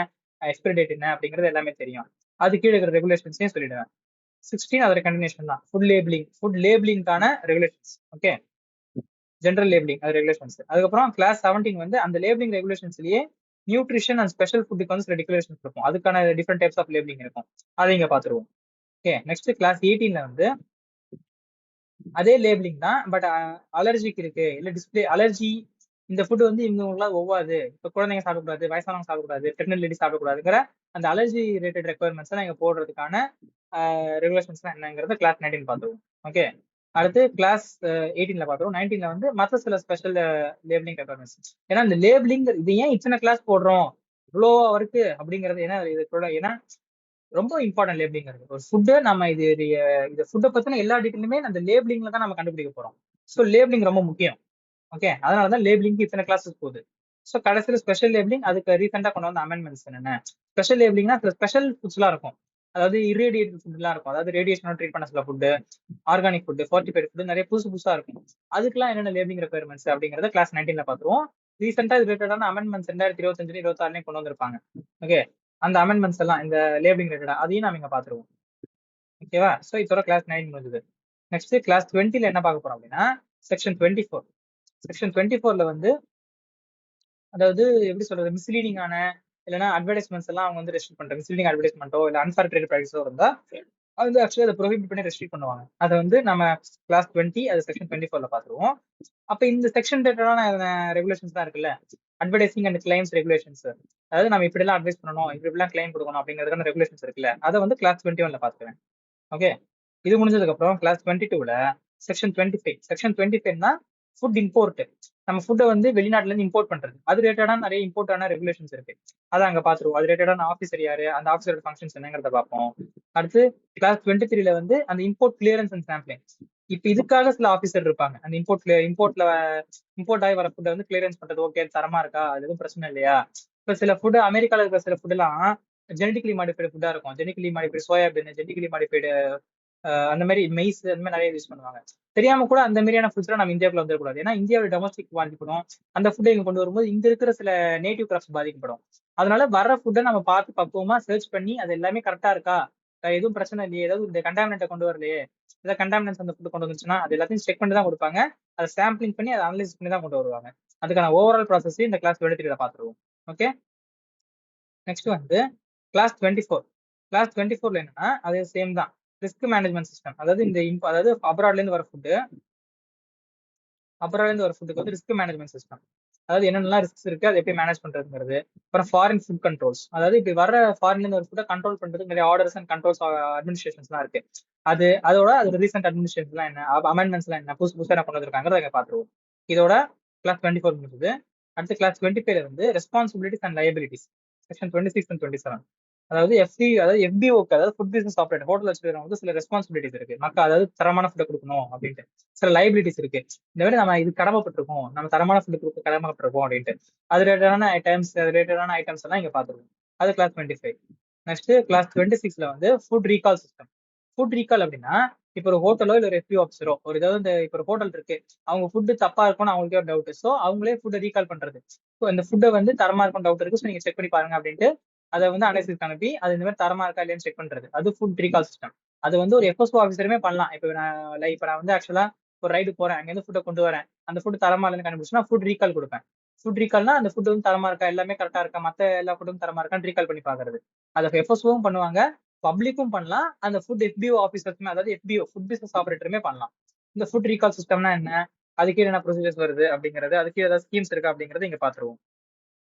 எக்ஸ்பைரி டேட் என்ன அப்படிங்கிறது எல்லாமே தெரியும். அது கீழே இருக்கிற ரெகுலேஷன்ஸையும் சொல்லிடுவேன். 16 அதோட கண்டினியூஷன் தான் ஃபுட் லேபிளிங்கான ரெகுலேஷன்ஸ். ஓகே, ஜென்ரல் லேபிளிங் அது ரெகுலேஷன்ஸ். அதுக்கப்புறம் கிளாஸ் 17 வந்து அந்த லேபிளிங் ரெகுலேஷன்ஸ்லயே நியூட்ரிஷன் அண்ட் ஸ்பெஷல் ஃபுட்டுக்கு வந்து சில டிக்ளரேஷன்ஸ் இருக்கும். அதுக்கான டிஃப்ரெண்ட் டைப்ஸ் ஆஃப் லேபிளிங் இருக்கும். அதை இங்க பாத்துருவோம். ஓகே, நெக்ஸ்ட் கிளாஸ் 18ல வந்து அதே லேபிளிங் தான். பட் அலர்ஜிக்கு இருக்கு, இல்ல டிஸ்பிளே அலர்ஜி, இந்த ஃபுட் வந்து இவங்களாம் ஒவ்வாது, இப்போ குழந்தைங்க சாப்பிடக்கூடாது, வயசானவங்க சாப்பிடக்கூடாது, பிரெக்னென்ட் லேடி சாப்பிடக்கூடாதுங்கிற அந்த அலர்ஜி ரிலேட்டட் ரெக்குவயர்மெண்ட்ஸ் எல்லாம் இங்க போடுறதுக்கான ரெகுலேஷன்ஸ் என்னங்கிறத கிளாஸ் 19 பார்த்துருவோம். ஓகே, அடுத்து கிளாஸ் 18ல பார்த்துருவோம். 19ல வந்து மற்ற சில ஸ்பெஷல் லேபிளிங் ரெக்குவயர்மெண்ட்ஸ். ஏன்னா இந்த லேபிளிங் இது ஏன் இத்தனை கிளாஸ் போடுறோம் இவ்வளோ இருக்கு அப்படிங்கிறது, ஏன்னா இது ஏன்னா ரொம்ப இம்பார்ட்டன்ட் லேபிளிங் இருக்கு. ஒரு ஃபுட்டு நம்ம இது ஃபுட்டை பத்தின எல்லா டீட்டெயிலுமே அந்த லேபிளிங்ல தான் நம்ம கண்டுபிடிக்க போறோம். ஸோ லேபிளிங் ரொம்ப முக்கியம். ஓகே, அதனாலதான் லேபிளிங்க்கு இத்தனை கிளாஸஸ் போகுது. ஸோ கடைசியில் ஸ்பெஷல் லேபிளிங், அதுக்கு ரீசெண்டா கொண்டு வந்த அமெண்ட்மெண்ட்ஸ் என்னென்ன, ஸ்பெஷல் லேபிளிங்னா சில ஸ்பெஷல் ஃபுட்ஸ் எல்லாம் இருக்கும். அதாவது இர்ரேடியேட்டட் ஃபுட் எல்லாம் இருக்கும். அதாவது ரேடியேஷன் ட்ரீட் பண்ண சில food, organic food, fortified food, நிறைய புதுசு புதுசா இருக்கும். அதுக்கெல்லாம் என்னென்ன லேபிளிங் ரெக்குவயர்மெண்ட்ஸ் அப்படிங்கறத கிளாஸ் 19ல பாத்துருவோம். ரீசெண்டா ரிலேட்டடான அமெண்ட்மெண்ட்ஸ் 2025 26 கொண்டு வந்திருப்பாங்க. ஓகே, அந்த அமெண்ட்மெண்ட்ஸ் எல்லாம் இந்த லேபிளிங் ரிலேட்டடா அதையும் நாம இங்க பாத்துருவோம். ஓகேவா? சோ இதோட கிளாஸ் 9 முடிஞ்சது. நெக்ஸ்ட் கிளாஸ் 20ல என்ன பார்க்க போறோம் அப்படின்னா செக்ஷன் 24. செக்ஷன் 24ல வந்து அதாவது எப்படி சொல்றது, மிஸ்லீடிங்கான இல்லைன்னா அட்வர்டைஸ்மெண்ட்ஸ் எல்லாம் அவங்க வந்து ரெஸ்ட்ரிக்ட் பண்றாங்க. மிஸ்லீடிங் அட்வர்டைஸ்மெண்ட்டோ இல்ல அன்ஃபேர் ட்ரேட் ப்ராக்டிஸோ இருந்தா அது வந்து ஆக்சுவலி அதை ப்ரொஹிபிட் பண்ணி ரெஸ்ட்ரிக்ட் பண்ணுவாங்க. அதை வந்து நம்ம கிளாஸ் 20 அது செக்ஷன் 24ல பாத்துருவோம். அப்ப இந்த செக்ஷன் ரிலேட்டடான ரெகுலேஷன்ஸ் தான் இருக்குல்ல, அட்வர்டைசிங் அண்ட் கிளைம்ஸ் ரெகுலேஷன்ஸ். அதாவது நம்ம இப்படி எல்லாம் அட்வைஸ் பண்ணணும், இப்படி கிளைம் கொடுக்கணும் அப்படிங்கிறதுக்கான ரெகுலேஷன்ஸ் இருக்குல்ல, அதை வந்து கிளாஸ் 21ல பாத்துக்கிறேன். ஓகே, இது முடிஞ்சதுக்கு அப்புறம் கிளாஸ் 22ல செக்ஷன் 25. செக்ஷன் 25னா ஃபுட் இம்போர்ட். நம்ம ஃபுட்டை வந்து வெளிநாட்டுல இருந்து இம்போர்ட் பண்றது, அது ரிலேட்டடான நிறைய இம்போர்ட்டான ரெகுலேஷன்ஸ் இருக்கு. அதை அங்க பாத்துருவோம். அது ரிலேட்டடான ஆஃபீஸர் யாரு, அந்த ஆஃபீஸரோட ஃபங்க்ஷன்ஸ் என்னங்கிறத பார்ப்போம். அடுத்து கிளாஸ் 23ல வந்து அந்த இம்போர்ட் கிளியரன்ஸ் அண்ட் சாம்பிளிங். இப்ப இதுக்காக சில ஆஃபீஸர் இருப்பாங்க. அந்த இம்போர்ட் ஆகி வர ஃபுட்டை வந்து கிளியரன்ஸ் பண்றது, ஓகே தரமா இருக்கா, அது எதுவும் பிரச்சனை இல்லையா. இப்ப சில ஃபுட் அமெரிக்கால இருக்கிற சில ஃபுட் எல்லாம் ஜெனடிக்கலி மாடிஃபைடு ஃபுட்டா இருக்கும். Genetically modified soybean, genetically modified அந்த மாதிரி மெய்ஸ், அந்த மாதிரி நிறைய யூஸ் பண்ணுவாங்க. தெரியாம கூட அந்த மாதிரியான ஃபுட்ஸ் நம்ம இந்தியாவுக்குள்ள வந்துடக்கூடாது. ஏன்னா இந்தியாவோட டொமஸ்டிக் பாதிக்கப்படும். அந்த ஃபுட்டை இங்க கொண்டு வரும்போது இங்க இருக்கிற சில நேட்டிவ் கிராப்ஸ் பாதிக்கப்படும். அதனால வர்ற ஃபுட்டை நம்ம பார்த்து பக்குவமா சர்ச் பண்ணி அது எல்லாமே கரெக்டா இருக்கா, எதுவும் பிரச்சனை இல்லையே, ஏதாவது இந்த கண்டாமினேட்டை கொண்டு வரலையே, ஏதாவது கண்டாமினன்ஸ் அந்த ஃபுட் கொண்டு வந்துச்சுன்னா அது எல்லாத்தையும் செக் பண்ணி தான் கொடுப்பாங்க. அதை சாம்பிளிங் பண்ணி அதை அனலைஸ் பண்ணி தான் கொண்டு வருவாங்க. அதுக்கான ஓவரால் ப்ராசஸ் இந்த கிளாஸ் 23ல பாத்துருவோம். ஓகே, நெக்ஸ்ட் வந்து கிளாஸ் 24. கிளாஸ் 24ல என்னன்னா அதே சேம் தான், ரிஸ்க் மேனேஜ்மெண்ட் சிஸ்டம். அதாவது அதாவது அப்ராட்ல இருந்து வர ஃபுட்டுக்கு வந்து ரிஸ்க் மேனேஜ்மெண்ட் சிஸ்டம். அதாவது என்னென்னலாம் ரிஸ்க்ஸ் இருக்கு அதை எப்படி மேனேஜ் பண்றதுங்கிறது. அப்புறம் ஃபாரின் ஃபுட் கண்ட்ரோல்ஸ், அதாவது இப்படி வர ஃபாரின்ல இருந்து ஒரு ஃபுட்டை கண்ட்ரோல் பண்றதுக்கு நிறைய ஆர்டர்ஸ் அண்ட் கண்ட்ரோல்ஸ் அட்மினிஸ்ட்ரேஷன்ஸ்லாம் இருக்கு. அதோட அது ரீசெண்ட் அட்மினிஸ்ட்ரேஷன்லாம் என்ன, அமெண்ட்மெண்ட்ஸ்லாம் என்ன, புதுசு புதுசாக என்ன கொண்டு வந்திருக்காங்கிறத அங்க பார்த்துருவோம். இதோட கிளாஸ் 24 முடிஞ்சது. அடுத்து கிளாஸ் 25 இருந்து responsibilities and liabilities, section 26 and 27. அதாவது அதாவது எஃபிஓக்கு, அதாவது ஃபுட் பிசினஸ் ஆப்ரேட்டர், ஹோட்டல் வச்சிருக்கிறவங்க சில ரெஸ்பான்சிபிலிட்டிஸ் இருக்கு. மக்கள் அதாவது தரமான ஃபுட்டை கொடுக்கணும் அப்படின்ட்டு சில லைபிலிட்டிஸ் இருக்கு. இந்த மாதிரி நம்ம இது கடமைப்பட்டிருக்கோம், நம்ம தரமான ஃபுட் கொடுக்க கடமைப்பட்டிருக்கோம் அப்படின்ட்டு. அது ரிலேட்டடான ஐட்டம்ஸ் எல்லாம் இங்க பாத்துருவோம். அது கிளாஸ் 25. நெக்ஸ்ட் கிளாஸ் 26ல வந்து food recall system. Food recall அப்படின்னா, இப்போ ஒரு ஹோட்டலோ இல்ல ஒரு எஃபிஓ ஆஃபீஸரோ ஒரு ஏதாவது இப்போ ஒரு ஹோட்டல் இருக்கு, அவங்க ஃபுட்டு தப்பா இருக்கும்னு அவங்களுக்கே ஒரு டவுட். ஸோ அவங்களே ஃபுட்டை ரீகால் பண்றது. ஸோ இந்த ஃபுட்டை வந்து தரமா இருக்கும் டவுட் இருக்கு, ஸோ நீங்க செக் பண்ணி பாருங்க அப்படின்ட்டு அதை வந்து அனாலிசிஸ் அனுப்பி அது இந்த மாதிரி தரமா இருக்கா இல்லையான்னு செக் பண்றது. அது ஃபுட் ரீகால் சிஸ்டம். அது வந்து ஒரு எஃப்எஸ்ஓ ஆஃபீஸருமே பண்ணலாம். இப்போ நான் வந்து ஆக்சுவலா ஒரு ரைடு போறேன், அங்க இருந்து ஃபுட்டை கொண்டு வரேன், அந்த ஃபுட் தரமா இல்லைன்னு கண்டுபிடிச்சா ஃபுட் ரீகால் கொடுப்பேன். ஃபுட் ரீகால்னா அந்த ஃபுட் வந்து தரமா இருக்கா, எல்லாமே கரெக்டா இருக்கா, மத்த எல்லா ஃபுட்டும் தரமா இருக்கான்னு ரீகால் பண்ணி பாக்குறது. அதை எஃப்எஸ்ஓவும் பண்ணுவாங்க, பப்ளிக்கும் பண்ணலாம், அந்த ஃபுட் எஃபிஓ ஆஃபீஸர்ஸுமே, அதாவது எஃபிஓ ஃபுட் பிசினஸ் ஆபரேட்டருமே பண்ணலாம். இந்த ஃபுட் ரீகால் சிஸ்டம்னா என்ன, அதுக்கு என்ன ப்ரொசீஜர்ஸ் வருது அப்படிங்கிறது, அதுக்கு ஏதாவது ஸ்கீம்ஸ் இருக்கா அப்படிங்கறது இங்க பாத்துருவோம்.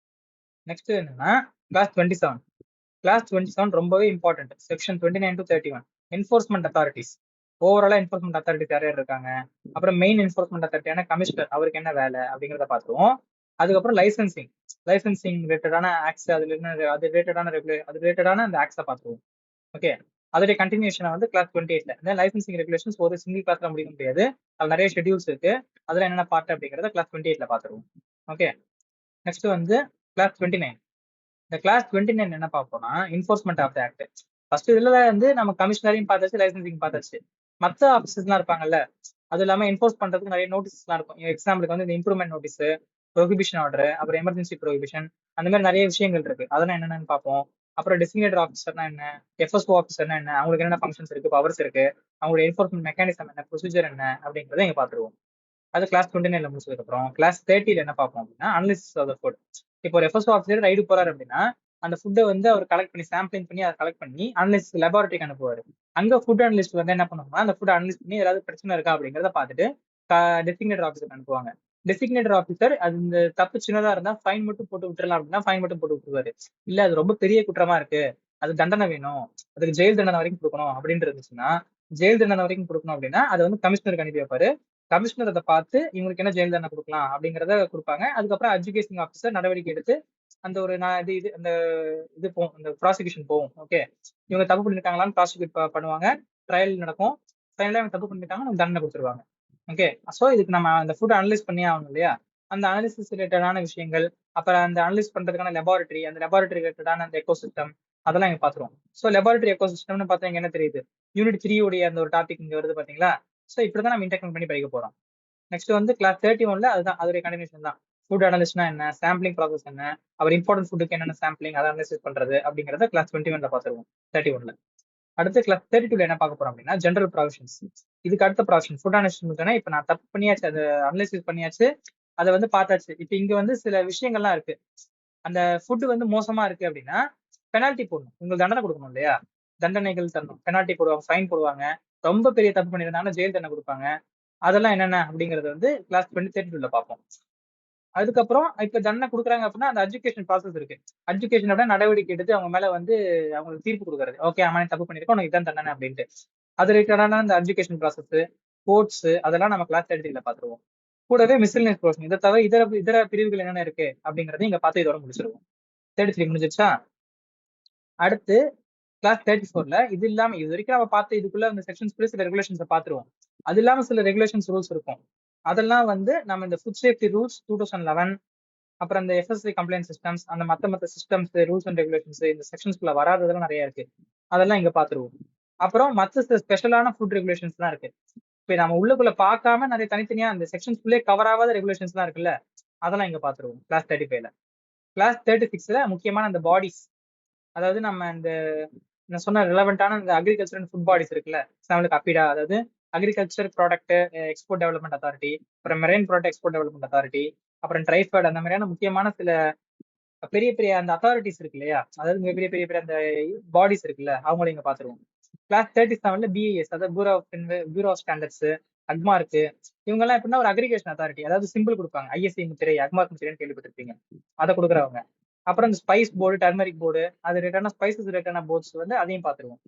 நெக்ஸ்ட் என்னன்னா கிளாஸ் 27. கிளாஸ் 27 ரொம்பவே important. Section 29 to 31 enforcement authorities. ஓவராலா என்ஃபோர்ஸ்மெண்ட் அத்தாரிட்டிஸ் யார் யார் இருக்காங்க, அப்புறம் மெயின் என்ஃபோர்ஸ்மெண்ட் அத்தாரிட்டியான கமிஷனர், அவருக்கு என்ன வேலை அப்படிங்கிறத பார்த்துருவோம். அதுக்கப்புறம் லைசன்சிங் ரிலேட்டடான ஆக்ட்ஸ், அது ரிலேட்டடான அந்த ஆக்ட்ஸை பார்த்துருவோம். ஓகே, அதோடைய கண்டினியூஷன் வந்து கிளாஸ் 28ல லைசன்சிங் ரெகுலேஷன்ஸ் ஒரு சிங்கிள் கிளாஸ்ல முடிக்க முடியாது, அது நிறைய ஷெட்யூல்ஸ் இருக்கு. அதுல என்னென்ன பார்ட் அப்படிங்கிறத கிளாஸ் 28ல பார்த்துருவோம். ஓகே, நெக்ஸ்ட் வந்து கிளாஸ் 29. இந்த கிளாஸ் 29 என்ன பார்ப்போம்னா enforcement of the act. First இதுல வந்து நம்ம கமிஷனரையும் பார்த்தாச்சு, லைசன்சிங் பார்த்தாச்சு. மற்ற ஆஃபீஸர்ஸ்லாம் இருப்பாங்கல்ல, அது இல்லாம என்ஃபோர்ஸ் பண்றதுக்கு நிறைய நோட்டீஸ்லாம் இருக்கும். எக்ஸாம்பிளுக்கு வந்து இந்த இம்ப்ரூவ்மெண்ட் நோட்டீஸ், ப்ரொஹிபிஷன் ஆர்டர், அப்புறம் எமர்ஜென்சி ப்ரொஹிபிஷன், அந்த மாதிரி நிறைய விஷயங்கள் இருக்கு. அதெல்லாம் என்னென்னு பார்ப்போம். அப்புறம் டெசிக்னேட்டட் ஆஃபீஸர்னா என்ன, எஃப்எஸ்ஓ ஆஃபீஸர்னா என்ன, அவங்களுக்கு என்னென்ன ஃபங்க்ஷன்ஸ் இருக்கு, பவர்ஸ் இருக்கு, அவங்களோட என்ஃபோர்ஸ்மெண்ட் மெக்கானிசம் என்ன, ப்ரொசீஜர் என்ன அப்படிங்கிறத இங்க பார்த்துருவோம். அது கிளாஸ் 29ல முடிச்சதுக்கு அப்புறம் கிளாஸ் 30ல என்ன பார்ப்போம் அப்படின்னா அனாலிசிஸ் ஆஃப் த ஃபுட். இப்போ ஒரு எஃப்எஸ்ஓ ஆஃபீஸர் ரைடு போறாரு அப்படின்னா அந்த ஃபுட்டை வந்து அவர் கலெக்ட் பண்ணி சாம்பிளிங் பண்ணி அதை கலெக்ட் பண்ணி அனலிசிஸ் லெபார்ட்டரிக்கு அனுப்புவாரு. அங்க ஃபுட் அனலிஸ்ட் வந்து என்ன பண்ணுவாங்கன்னா அந்த ஃபுட் அனலிஸ்ட் பண்ணி ஏதாவது பிரச்சனை இருக்கா அப்படிங்கிறத பார்த்துட்டு டெசிக்னேட்டர் ஆஃபீஸருக்கு அனுப்புவாங்க. டெசிக்னேட்டர் ஆஃபீஸர் அது இந்த தப்பு சின்னதா இருந்தா ஃபைன் மட்டும் போட்டு விட்டுறலாம் அப்படின்னா ஃபைன் மட்டும் போட்டு விட்டுருவாரு. இல்ல அது ரொம்ப பெரிய குற்றமா இருக்கு, அது தண்டனை வேணும், அதுக்கு ஜெயில் தண்டனை வரைக்கும் கொடுக்கணும் அப்படின்னு இருந்துச்சுன்னா, ஜெயில் தண்டனை வரைக்கும் கொடுக்கணும் அப்படின்னா அதை வந்து கமிஷனருக்கு அனுப்பி வைப்பாரு. கமிஷனர் அதை பார்த்து இவங்களுக்கு என்ன ஜெயில் தண்டனை கொடுக்கலாம் அப்படிங்கிறத கொடுப்பாங்க. அதுக்கப்புறம் எஜுகேஷன் ஆஃபீஸர் நடவடிக்கை எடுத்து அந்த ஒரு அந்த இது போகும், அந்த ப்ராசிக்யூஷன் போகும். ஓகே, இவங்க தப்பு பண்ணிருக்காங்களான்னு ப்ராசிக்யூட் பண்ணுவாங்க, ட்ரையல் நடக்கும், ஃபைனலா இவங்க தப்பு பண்ணிருக்காங்க, நம்ம தண்டனை கொடுத்துருவாங்க. ஓகே, ஸோ இதுக்கு நம்ம அந்த ஃபுட் அனலைஸ் பண்ணி ஆகணும் இல்லையா, அந்த அனாலிசிஸ் ரிலேட்டடான விஷயங்கள், அப்புறம் அந்த அனலைஸ் பண்றதுக்கான லெபார்டரி, அந்த லெபார்டரி ரிலேட்டடான அந்த எக்கோசிஸ்டம், அதெல்லாம் இங்க பாத்துருவோம். ஸோ லெபார்டரி எக்கோசிஸ்டம்னு பார்த்தா இங்க என்ன தெரியுது, யூனிட் 3 உடைய அந்த ஒரு டாபிக் இங்க வருது பாத்தீங்களா. ஸோ இப்படிதான் நம்ம இன்டர்கனெக்ட் பண்ணி படிக்க போறோம். நெக்ஸ்ட் வந்து கிளாஸ் 31ல அதுதான் அதோட கண்டினியூஷன் தான். ஃபுட் அனலிஸ்ட்னா என்ன, சாம்பிளிங் ப்ராசஸ் என்ன, அவர் இம்பார்ட்டன்ட் ஃபுட்டுக்கு என்னென்ன சாம்பிளிங் அதை அனலைசிஸ் பண்றது அப்படிங்கிறத கிளாஸ் 21ல பார்த்துருவோம். 31ல அடுத்து கிளாஸ் 32ல என்ன பார்க்க போறோம் அப்படின்னா ஜெனரல் ப்ராவிஷன்ஸ். இதுக்கு அடுத்த ப்ராவிஷன் ஃபுட் அனலிஸ்ட். இப்ப நான் தப்பு பண்ணியாச்சு, அதை அனலைசிஸ் பண்ணியாச்சு, அதை வந்து பார்த்தாச்சு. இப்ப இங்க வந்து சில விஷயங்கள்லாம் இருக்கு. அந்த ஃபுட் வந்து மோசமா இருக்கு அப்படின்னா பெனால்ட்டி போடணும், உங்களுக்கு தண்டனை கொடுக்கணும் இல்லையா, தண்டனைகள் தரணும், பெனால்ட்டி போடுவாங்க, ஃபைன் போடுவாங்க, ரொம்ப பெரிய தப்பு பண்ணிருந்தாங்கன்னா ஜெயில் தண்டனை கொடுப்பாங்க. அதெல்லாம் என்னென்ன அப்படிங்கறது வந்து கிளாஸ் 32ல பார்ப்போம். அதுக்கப்புறம் இப்ப தண்டனை கொடுக்குறாங்க அப்படின்னா அந்த எஜுகேஷன் ப்ராசஸ் இருக்கு. எஜுகேஷன் அப்படின்னா நடவடிக்கை எடுத்து அவங்க மேல வந்து அவங்களுக்கு தீர்ப்பு கொடுக்குறது. ஓகே, அவன் தப்பு பண்ணிருக்கோம், உனக்கு இதான் தண்டனை அப்படின்ட்டு. அது ரிலேட்டடான அந்த எஜுகேஷன் ப்ராசஸ், கோர்ட்ஸ், அதெல்லாம் நம்ம கிளாஸ் 33ல பாத்துருவோம். கூடவே மிஸ்லினியஸ் ப்ரொவிஷன், இதை தவிர இதர பிரிவுகள் என்னென்ன இருக்கு அப்படிங்கறத இங்க பார்த்து இதோட முடிச்சிருவோம். 33 முடிஞ்சிருச்சா. அடுத்து கிளாஸ் 34ல இது இல்லாம இது வரைக்கும் நம்ம பார்த்து இதுக்குள்ள இந்த செக்ஷன்ஸ்குள்ள சில ரெகுலேஷன்ஸை பார்த்துருவோம். அது இல்லாம சில ரெகுலேஷன்ஸ் ரூல்ஸ் இருக்கும். அதெல்லாம் வந்து நம்ம இந்த ஃபுட் சேஃப்டி ரூல்ஸ் 2011, அப்புறம் இந்த எஃப்எஸ்சி கம்ப்ளைண்ட் சிஸ்டம்ஸ், அந்த மத்த சிஸ்டம்ஸ், ரூல்ஸ் அண்ட் ரெகுலேஷன்ஸ் இந்த செக்ஷன்ஸ்குள்ள வராததெல்லாம் நிறைய இருக்கு. அதெல்லாம் இங்க பாத்துருவோம். அப்புறம் மத்த ஸ்பெஷலான ஃபுட் ரெகுலேஷன்ஸ் தான் இருக்கு. இப்ப நம்ம உள்ளுக்குள்ள பார்க்காம நிறைய தனித்தனியா அந்த செக்ஷன்ஸ்குள்ளே கவர் ஆகாத ரெகுலேஷன்ஸ் தான் இருக்குல்ல, அதெல்லாம் இங்க பாத்துருவோம் கிளாஸ் 35ல. கிளாஸ் 36ல முக்கியமான அந்த பாடிஸ், அதாவது நம்ம இந்த நான் சொன்ன ரிலவெண்டான இந்த அக்ரிகல்ச்சர் அண்ட் ஃபுட் பாடிஸ் இருக்குல்ல, நம்மளுக்கு அப்பிடா, அதாவது agriculture product export development authority, அப்புறம் marine product export development authority, அப்புறம் ட்ரைஃபர்ட், அந்த மாதிரியான முக்கியமான சில பெரிய பெரிய அந்த அத்தாரிட்டிஸ் இருக்கு இல்லையா, அதாவது பெரிய பெரிய பெரிய அந்த பாடிஸ் இருக்குல்ல, அவங்கள இங்க பாத்துருவோம். கிளாஸ் 37ல பிஏஎஸ், அதாவது பியூரோ ஆஃப் ஸ்டாண்டர்ட்ஸ், அக்மா இருக்கு. இவங்க எல்லாம் எப்படின்னா ஒரு அக்ரிகேஷன் அத்தாரிட்டி, அதாவது சிம்பிள் கொடுப்பாங்க. ஐஎஸ்ஐ முத்திரை, அக்மா முத்திரைன்னு கேள்விப்பட்டிருப்பீங்க, அதை கொடுக்குறவங்க. அப்புறம் இந்த ஸ்பைஸ் போர்டு, டர்மரிக் போர்டு, அது ரிலேட்டான ஸ்பைசஸ் ரிலேட்டான போர்ட்ஸ் வந்து அதையும் பார்த்துருவோம்.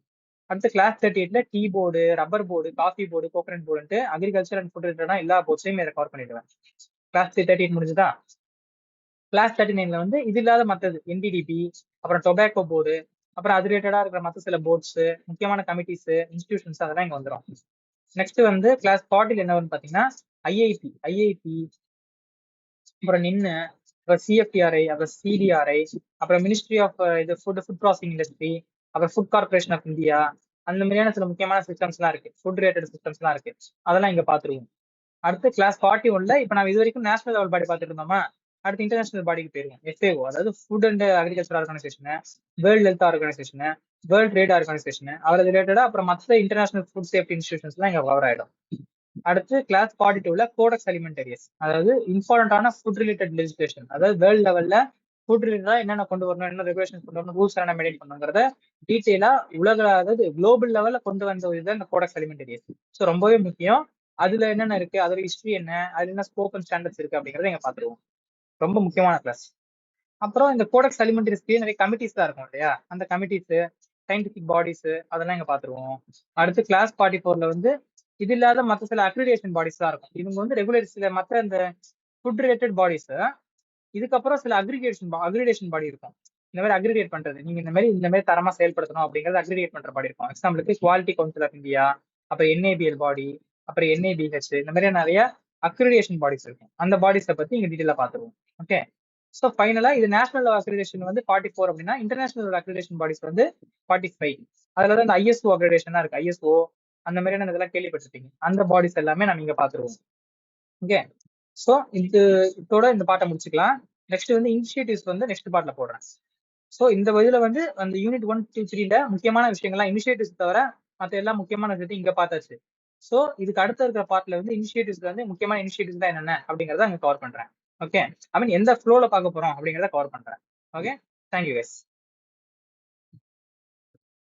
அடுத்து கிளாஸ் 38ல tea board, rubber board, coffee board, coconut போர்டுன்ட்டு அக்ரிகல்ச்சர் அண்ட் ஃபுட் ரிலேட்டடான எல்லா போர்ட்ஸையும் இதை கவர் பண்ணிடுவேன். கிளாஸ் 38 முடிஞ்சுதா? கிளாஸ் 39ல வந்து இது இல்லாத மற்றது என்டிடிபி, அப்புறம் டொபாக்கோ போர்டு, அப்புறம் அது ரிலேட்டடா இருக்கிற மற்ற சில போர்ட்ஸ், முக்கியமான கமிட்டிஸ், இன்ஸ்டிடியூஷன்ஸ் அதெல்லாம் இங்க வந்துடும். நெக்ஸ்ட் வந்து கிளாஸ் 40ல என்ன வரும்னு பாத்தீங்கன்னா ஐஐபி, அப்புறம் நின்னு, அப்புறம் சிஎஃப்டிஆர்ஐ, அப்புறம் சிடிஆர்ஐ, அப்புறம் மினிஸ்ட்ரி ஆஃப் இது ஃபுட் ப்ராசஸிங் இண்டஸ்ட்ரி, அப்புறம் ஃபுட் கார்பரேஷன் ஆஃப் இந்தியா, அந்த மாதிரியான சில முக்கியமான சிஸ்டம்ஸ் எல்லாம் இருக்கு, ஃபுட் ரிலேட்டட் சிஸ்டம்ஸ் எல்லாம் இருக்கு, அதெல்லாம் இங்க பாத்துருவோம். அடுத்து கிளாஸ் 41ல இப்ப நம்ம இது வரைக்கும் நேஷனல் லெவல் பாடி பார்த்துட்டு இருந்தோமா, அடுத்து இன்டர்நேஷனல் பாடிக்கு போயிருவோம். FAO, அதாவது food and agriculture organisation, world health organisation, world trade organisation, அது ரிலேட்டடா அப்புறம் மற்ற இன்டர்நேஷனல் ஃபுட் சேஃப்டி இன்ஸ்டிடியூஷன்ஸ் எல்லாம் இங்க கவர் ஆயிடும். அடுத்து கிளாஸ் 42ல கோடெக்ஸ் அலிமெண்டரியஸ், அதாவது இம்பார்ட்டன்டான ஃபுட் ரிலேட்டட் லெஜிஸ்லேஷன், அதாவது வேர்ல்ட் லெவல்ல ஃபுட் ரிலேட்டடா என்னென்ன கொண்டு வரணும், என்ன ரெகுலேஷன் கொண்டு வரணும், ரூல்ஸ் என்ன மெயின்டைன் பண்ணுங்கிறத டீட்டெயிலா உலக, அதாவது குளோபல் லெவல்ல கொண்டு வந்த இதுதான் இந்த கோடெக்ஸ் அலிமெண்டரியஸ். ஸோ ரொம்பவே முக்கியம். அதுல என்னென்ன இருக்கு, அதோட ஹிஸ்டரி என்ன, அதுல என்ன ஸ்கோப் அண்ட் ஸ்டாண்டர்ட்ஸ் இருக்கு அப்படிங்கறத இங்க பாத்துருவோம். ரொம்ப முக்கியமான கிளாஸ். அப்புறம் இந்த கோடெக்ஸ் அலிமெண்டரிஸ்க்கு நிறைய கமிட்டிஸ் தான் இருக்கும் இல்லையா, அந்த கமிட்டிஸ், சயின்டிபிக் பாடிஸ், அதெல்லாம் இங்க பாத்துருவோம். அடுத்து கிளாஸ் 44ல வந்து இது இல்லாத மற்ற சில அக்ரிடேஷன் பாடிஸ் தான் இருக்கும். இவங்க வந்து ரெகுலேட் சில மற்ற இந்த ஃபுட் ரிலேட்டட் பாடிஸ். இதுக்கப்புறம் சில அக்ரிடேஷன் பாடி இருக்கும். இந்த மாதிரி அக்ரிடேட் பண்றது, நீங்க இந்த மாதிரி தரமா செயல்படுத்தணும் அப்படிங்கறது அக்ரிடேட் பண்ற பாடி இருக்கும். எக்ஸாம்பிளுக்கு குவாலிட்டி கவுன்சில் ஆஃப் இந்தியா, அப்புறம் NABL பாடி, அப்புறம் NABH, இந்த மாதிரி நிறைய அக்ரிடேஷன் பாடிஸ் இருக்கும். அந்த பாடிஸை பத்தி இங்க டீட்டெயிலா பாத்துருவோம். ஓகே, ஸோ ஃபைனலா இது நேஷனல் அக்ரிடேஷன் வந்து 44 அப்படின்னா, இன்டர்நேஷனல் அக்ரிடேஷன் பாடிஸ் வந்து 45. அதுல தான் இந்த ISO அக்ரிடேஷன் இருக்கு, ISO அந்த மாதிரியான இதெல்லாம் கேள்விப்பட்டிருப்பீங்க. அந்த பாடிஸ் எல்லாமே நம்ம இங்க பாத்துருவோம். ஓகே, ஸோ இதோட இந்த பாட்டை முடிச்சுக்கலாம். நெக்ஸ்ட் வந்து இனிஷியேட்டிவ்ஸ் வந்து நெக்ஸ்ட் பார்ட்ல போடுறேன். ஸோ இந்த இதுல வந்து அந்த யூனிட் 1, 2, 3ல முக்கியமான விஷயங்கள்லாம் இனிஷியேட்டிவ்ஸ் தவிர மற்ற எல்லா முக்கியமான விஷயத்தையும் இங்க பார்த்தாச்சு. ஸோ இதுக்கு அடுத்த இருக்கிற பார்ட்ல வந்து இனிஷியேட்டிவ்ஸ்ல வந்து முக்கியமான இனிஷியேட்டிவ்ஸ் தான் என்னென்ன அப்படிங்கறத அங்க கவர் பண்றேன். ஓகே, ஐ மீன் எந்த ஃப்ளோல பார்க்க போறோம் அப்படிங்கறத கவர் பண்றேன். Okay, thank you guys.